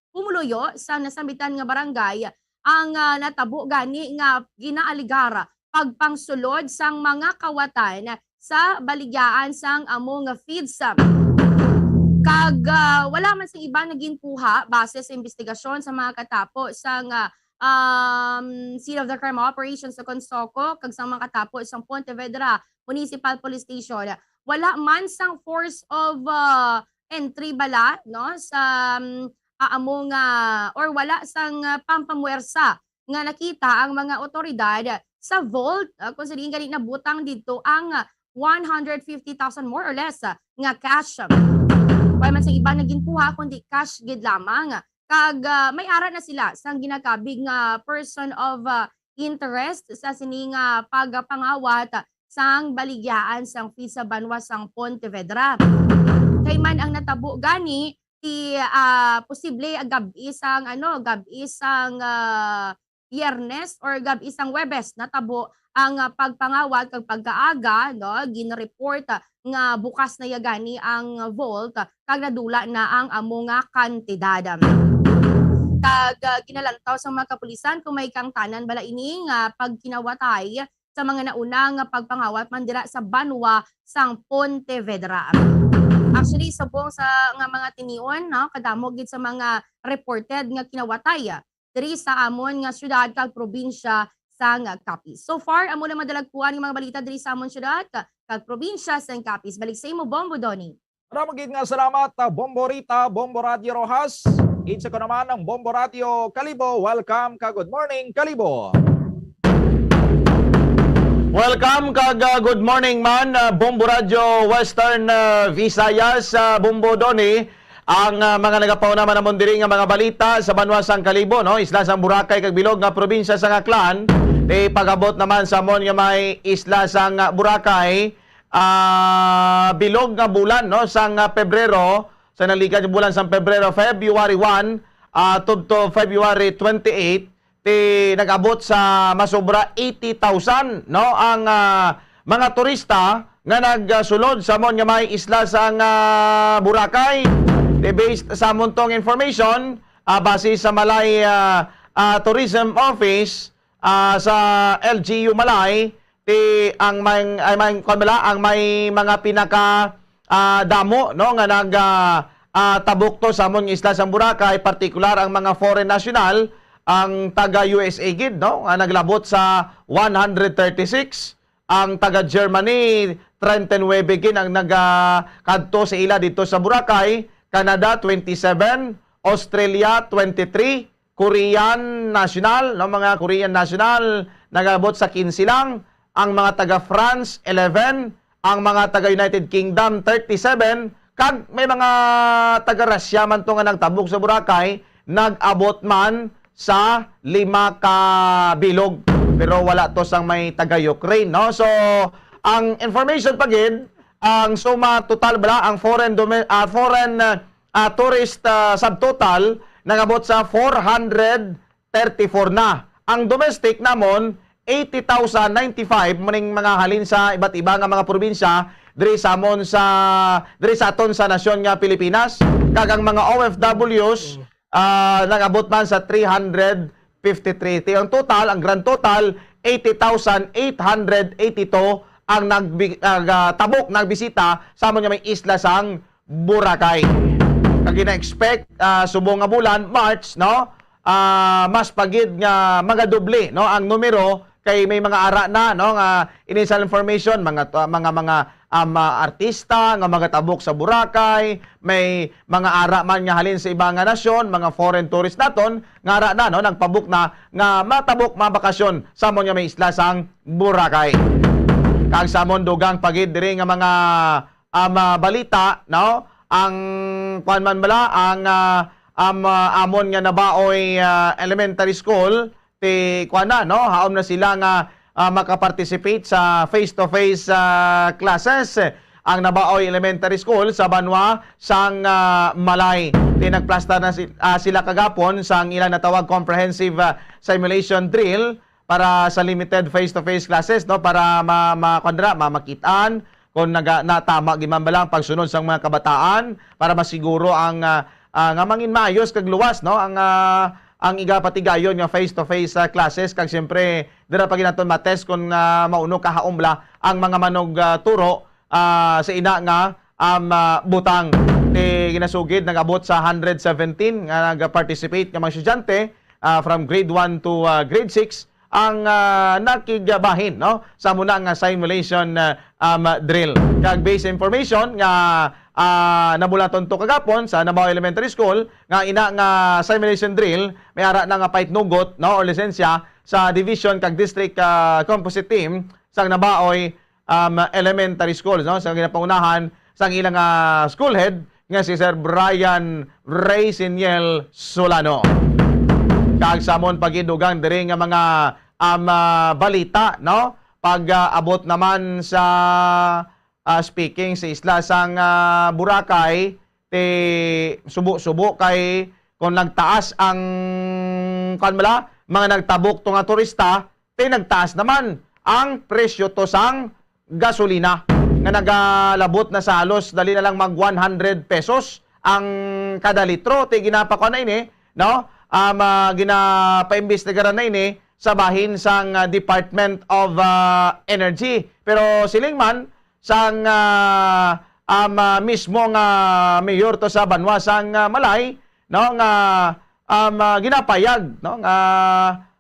pumuluyo sa nasambitan nga barangay ang natabo gani nga ginaaligara pagpangsulod sang mga kawatan sa baligyan sang amo nga feeds. Kag wala man sa iba naging puha base sa investigasyon sa mga katapo sang Scene of the Crime Operations sa Consoko kag sa mga katapo sang Pontevedra Municipal Police Station. Wala man sang force of entry bala, no, sa amo nga or wala sang pampamuwersa nga nakita ang mga otoridad sa vault kung sa diin gani nabutang dito ang 150,000 more or less nga cash. Wala man sa iba naging puha kundi cash gid lamang. Kag may ara na sila sang ginakabig nga person of interest sa sining pagpangawat sang baligyan sang feeds sa Banwa sang Pontevedra. Kay man ang natabo gani posible gabi isang Biyernes or gabi isang Webes natabo ang pagpangawat kag pagkaaga, no, ginreport nga bukas na yagani ang vault kag nadula na ang amo nga kantidad. Kag ginalantaw sa mga kapulisan kung may kang tanan bala ini nga pagkinawatay sa mga naunang pagpangawat man dira sa Banwa sang Pontevedra. Actually, subong sa nga mga tinion, no, kadamo gid sa mga reported nga kinawatay diri sa amon nga syudad kag probinsya sang Capiz. So far, amo lang madalagpuan ng mga balita diri sa amon syudad kag probinsya sang Capiz. Balik sa imo, Bombo Donnie. Maraming gid nga salamat, Bombo Rita, Bombo Radio Rojas. Isa ko naman ang Bombo Radio Kalibo. Welcome ka, good morning, Kalibo. Welcome kag good morning man, Bombo Radio Western Visayas, Bombo Donnie. Ang mga nagapauna man namon diri nga mga balita sa Banwa sang Kalibo, no, isla sang Boracay kag bilog nga probinsya sang Aklan. Pagabot naman sa mon nga may isla sang Boracay, bilog nga bulan, no, sang Pebrero, sa nalikad nga bulan sang Pebrero, February 1 to February 28, nag-abot sa masobra 80,000, no, ang mga turista nga nagsulod sa mon nga may isla sang Boracay. Based sa montong information, base sa Malay Tourism Office sa LGU Malay, ang may mga pinaka damo no nga tabok to sa mon isla sang Boracay, partikular ang mga foreign national, ang taga USA gid no nga naglabot sa 136, ang taga Germany 39 gid ang kadto sa ila dito sa Boracay, Canada 27, Australia 23, Korean national no mga Korean national nagabot sa 15 lang, ang mga taga France 11, ang mga taga United Kingdom 37, kag may mga taga Russia man to nga nagtabok sa Boracay, nag-abot man sa 5 ka bilog, pero wala to sang may taga Ukraine no. So ang information pagid, ang suma total bala ang foreign tourist subtotal nagabot sa 434 na. Ang domestic namon 80,095 maning mga halin sa iba't iba nga mga probinsya diri sa aton sa nasyon nga Pilipinas, kag ang mga OFWs nagabot man sa 353. Ang total, ang grand total 80,882 ang tabok nagbisita sa amon nga may isla sang Boracay. Kag gina-expect subong nga bulan March no, mas pagid nga magadoble no ang numero, kay may mga ara na no nga initial information, mga artista nga mga tabok sa Boracay, may mga ara man nga halin sa ibang nga nasyon, mga foreign tourist naton nga ara na no nagpabok na nga matabok mabakasyon sa amon nga may isla sang Boracay. Kag sa amon dugang pagid diri nga mga balita no, ang kuan man bala ang amon nga nabaoy elementary school ti kuan na no, haom na sila nga makaparticipate sa face-to-face classes. Ang nabaoy elementary school sa Banwa sang Malay, ti nagplasta na sila kagapon sang ilang natawag comprehensive simulation drill para sa limited face-to-face classes no, para makitaan kung natama giman balang pagsunod sang mga kabataan, para masiguro ang nga mangin maayos kag luwas no ang igapatigayon nga face-to-face classes. Kag siyempre dira pa ginaton matest kung mauno kahaombla ang mga manog turo sa ina nga butang. Ti ginasugid nagabot sa 117 nga nag-participate nga mga estudyante from grade 1 to grade 6 ang nakigabahin no sa muna nga simulation drill. Kag base information nga nabulaton to kagapon sa Nabaw Elementary School nga ina nga simulation drill, may ara na nga paitnugot no or lisensya sa division kag district composite team sang Nabaoy Elementary School no, sa ginapangunahan sang ilang school head nga si Sir Brian Ray Siniel Solano. Kag samon pagidugang diri nga mga balita no, pag abot naman sa speaking sa isla sang Boracay, ti subo-subo kay kung nagtaas ang kanmala mga nagtabok to nga turista, ti nagtaas naman ang presyo to sang gasolina nga nagalabot na sa halos dali na lang mag 100 pesos ang kada litro. Ti ginapako na ini no, ginapaimbestigaran na ini sa bahin sang Department of Energy. Pero siling man sang mismo nga mayor to sa Banwa sang Malay no nga ginapayag no nga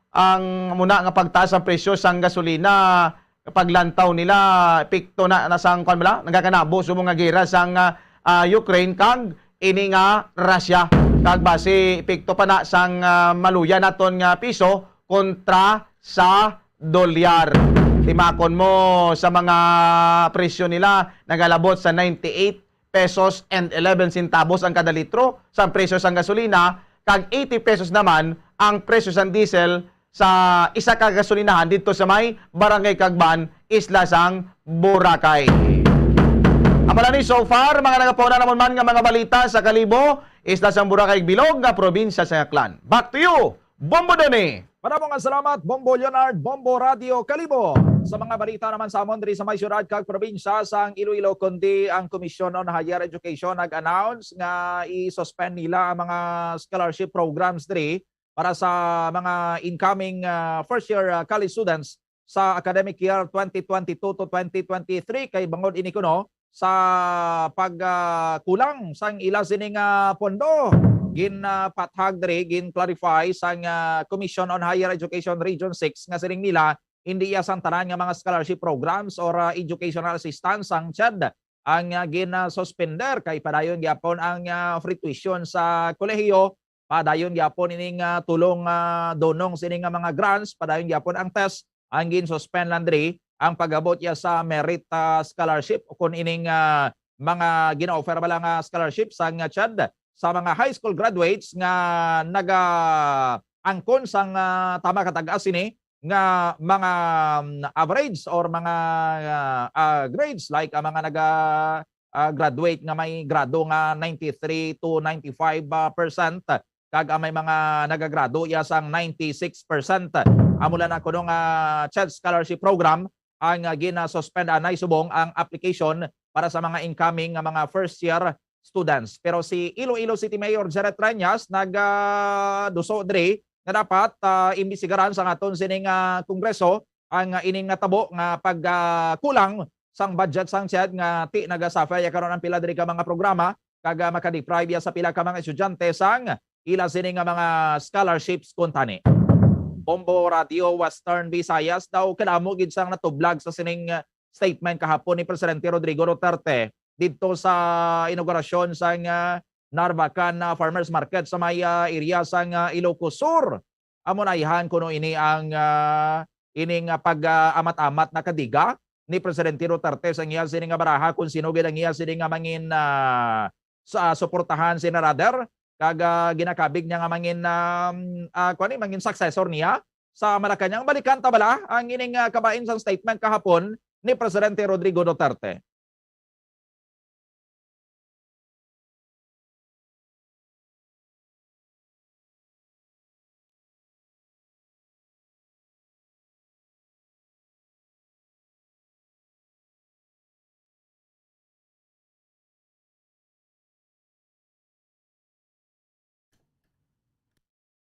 ang muna nga pagtaas ang presyo sang gasolina paglantaw nila epekto na sang kuan bala nagakanabo sa mga gera sang Ukraine kag ini nga Russia, kag base epekto pa na sang maluya naton nga piso kontra sa dolyar. Timakon mo sa mga presyo nila nagalabot sa 98 pesos and 11 centavos ang kada litro sa presyo sang gasolina, kag 80 pesos naman ang presyo sang diesel sa isa ka gasolinahan dito sa may Barangay Cagban, isla sang Boracay. Amala ni so far mga nagapauna naman man nga mga balita sa Kalibo, isla sang Boracay bilog nga probinsya sa Aklan. Back to you, Bombo Doni. Maraming salamat, Bombo Leonard, Bombo Radio Kalibo. Sa mga balita naman sa amon diri sa may syudad kag probinsya sang Iloilo, kundi ang Commission on Higher Education nag-announce nga i-suspend nila ang mga scholarship programs diri para sa mga incoming first year college students sa academic year 2022 to 2023 kay bangod ini kuno sa pagkulang sang ila sining pondo. Gin pathag diri, gin clarify sang Commission on Higher Education Region 6 nga sining nila hindi iyasan tanan nga mga scholarship programs or educational assistance ang CHED ang gin-suspender kay padayon gyapon ang free tuition sa kolehiyo, padayon gyapon ining tulong donong sining mga grants, padayon gyapon ang test ang gin-suspend lang diri ang pag-abot ya sa merit scholarship o kun ining mga gina-offer ba lang scholarship sang CHED sa mga high school graduates nga naga-angkon sang tama katag-as ini nga mga average or mga grades like mga naga-graduate nga may grado nga 93 to 95% kag may mga nagagrado ya sang 96%. Amula na kuno nga CHED scholarship program ang gina-suspend anay subong ang application para sa mga incoming nga mga first year students. Pero si Iloilo City Mayor Jared Trañas nag-duso diri nga dapat imbisigaran sa aton sining kongreso ang ining tabo nga pagkulang sang budget sang CHED nga ti nagasuffer ya karon ang pila diri ka mga programa kag maka-deprive ya sa pila ka mga estudyante sang ila sining mga scholarships kuntani. Bombo Radio Western Visayas daw kadamo gid sang natublag sa sining statement kahapon ni Presidente Rodrigo Duterte dito sa inaugurasyon sang Narvacan Farmers Market sa may area sang Ilocos Sur. Amon ayhan kuno ini ang ining pag-amat-amat na kadiga ni Presidente Duterte sang iya sining baraha kung sino gid ang iya sining mangin sa suportahan si Narader kag ginakabig niya nga mangin mangin successor niya sa Malacañang. Balikan ta bala ang ining kabain sang statement kahapon ni Presidente Rodrigo Duterte.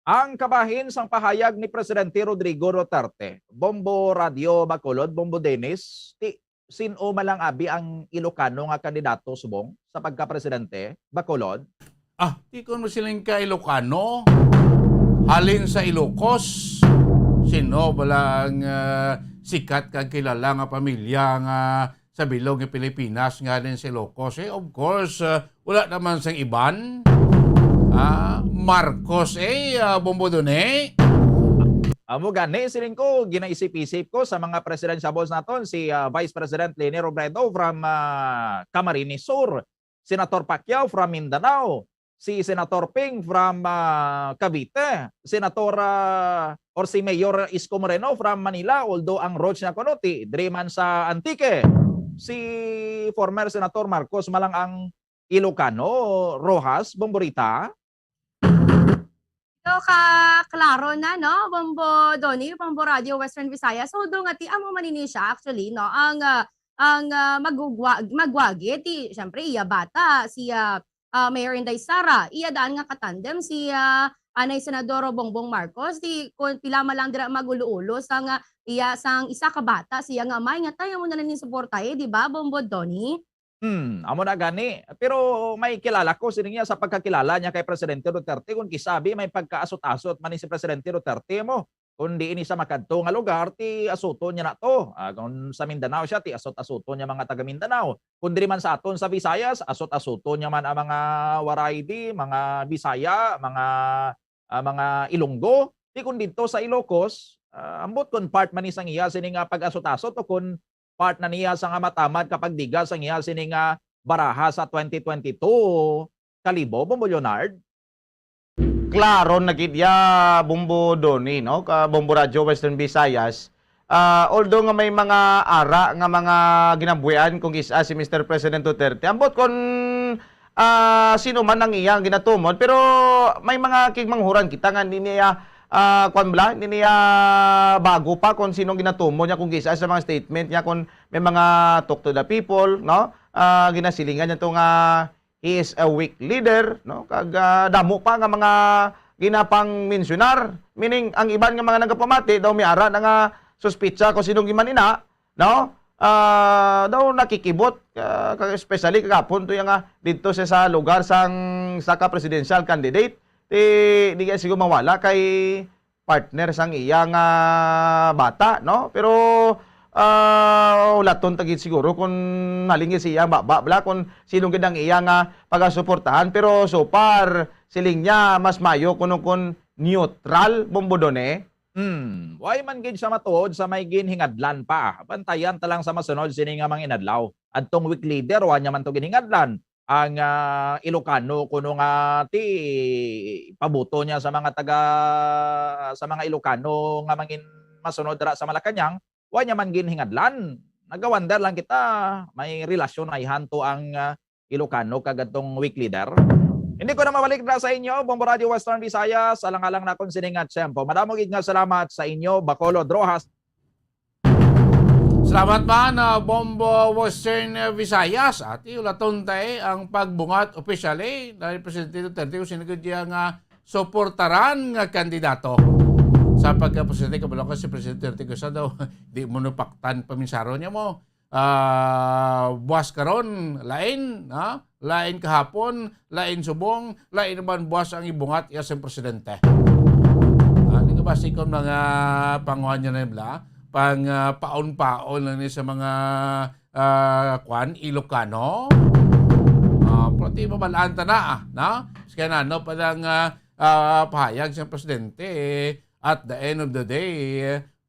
Ang kabahin sang pahayag ni Presidente Rodrigo Duterte, Bombo Radio Bacolod, Bombo Dennis, sino malang abi ang Ilocano nga kandidato subong sa pagka-presidente, Bacolod? Di ko mo silang ka-Ilocano. Halin sa Ilocos. Sino balang sikat kang kilala nga pamilya nga sa bilog ng Pilipinas nga din sa Ilocos? Of course, wala naman sang iban. Marcos Bombo Done. Amo gani siling ko ginaisip-isip ko sa mga presidensiables naton si Vice President Leni Robredo from Camarines Sur, Senator Pacquiao from Mindanao, si Senator Ping from Cavite, Senator or si Mayor Isko Moreno from Manila, although ang roads niya kuno ti Dreman sa Antique. Si former Senator Marcos malang ang Ilocano, Rojas, Bomborita. So, klaro na, no? Bombo Doni, Bombo Radio Western Visayas. So, doon nga, amo manini siya, actually, no? Ang magwagi, syempre, iya bata, si Mayor Inday Sara, iya daan nga katandem, si Anay Senadoro Bongbong Marcos, kung pila malang dira magulo-ulo, sang iya sang isa ka bata, siya nga may nga tayo mo na nin suportahe, di ba, Bombo Doni? Amo na gani. Pero may kilala ko siningiya sa pagkakilala niya kay Presidente Duterte kung kisabi may pagkaasot-asot man ni si Presidente Duterte mo. Kung di ini sa makadto nga lugar, ti asuto niya na to. Kung sa Mindanao siya, ti asot-asuto niya mga taga Mindanao. Kung di man sa aton sa Visayas, asot-asuto niya man ang mga Waraidi, mga Bisaya, mga Ilonggo. Di kung dito sa Ilocos, ambot kung part man isang iya sining pag-asot-asot o kung part na niya sa nga matamad kapag diga sa niya sining baraha sa 2022 Kalibo, Bombo Leonard. Klaro na gidya Bombo Doni, no? Ka Bombo Radio Western Visayas. Although nga may mga ara nga mga ginabuyan kung isa si Mr. President Duterte, ambot kon sino man ang iyang ginatumon, pero may mga kigmanghuran kita nga niya kwan bala, hindi niya bago pa kung sinong ginatumo niya, kung gisa sa mga statement niya, kung may mga talk to the people, no? Ginasilingan niya itong he is a weak leader, no? Kag damo pa nga mga ginapang mensionar, meaning ang iban nga mga nagapamati daw may ara na nga suspitsa kung sinong giman ina, no? Daw nakikibot, especially kagapon to yung dito sa lugar sang saka presidential candidate, di kaya siguro mawala kay partner sang iyang bata, no? Pero laton tagit siguro kung nalingin siya bla kung sinong gandang iyang pagasuportahan, pero so far siling niya mas mayo kun neutral bombodone. Why man gid sa matuod sa may ginhingadlan pa. Bantayan ta lang sa masunod sini nga mga inadlaw. Adtong week leader wa nya man to ginhingadlan ang Ilocano kuno nga ti pabuto niya sa mga Ilocano nga mangin masunod dira sa Malacañang, wa nya man ginhingadlan. Nagawander lang kita may relasyon ay hanto ang Ilocano kagadtong week leader. Hindi ko na mabalik na sa inyo, Bombo Radio Western Visayas, alang-alang na kung siningat sempo. Madamo gid nga salamat sa inyo, Bacolod Rojas. Salamat man, Bombo Western Visayas. At ulaton tayo ang pagbungat opisyali dahil Presidente Duterte kung sinagod yung suportaran nga kandidato. Sa pagka-presidente, kabalo ka si Presidente Duterte ko sa daw, di mo napaktan paminsaro niya mo. Buwas karon lain, lain kahapon, lain subong, lain naman buwas ang ibungat iya sa Presidente. Hindi ka ba sikon mga panguhan niya na ibla? Pang paon-paon lang sa mga Ilocano. Proti mabalaan ta na, Kaya na, padang pahayag sa Presidente, at the end of the day,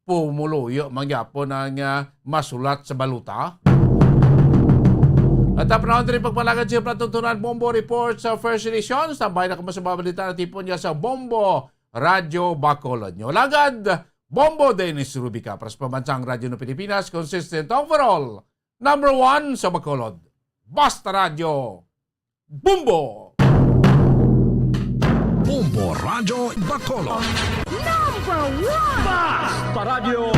pumuluyo mangyapon ang masulat sa baluta. At panahon rin pagpalagad siya platuntunan Bombo Report sa First Edition. Tambay na kamasababalita na tipon niya sa Bombo Radio Bacolod. Nyo lagad, Bombo Dennis Rubica para sa pambansang radyo ng Pilipinas, consistent overall, #1 sa Bacolod. Basta Radio Bombo! Bombo Radio Bacolod. Basta Radio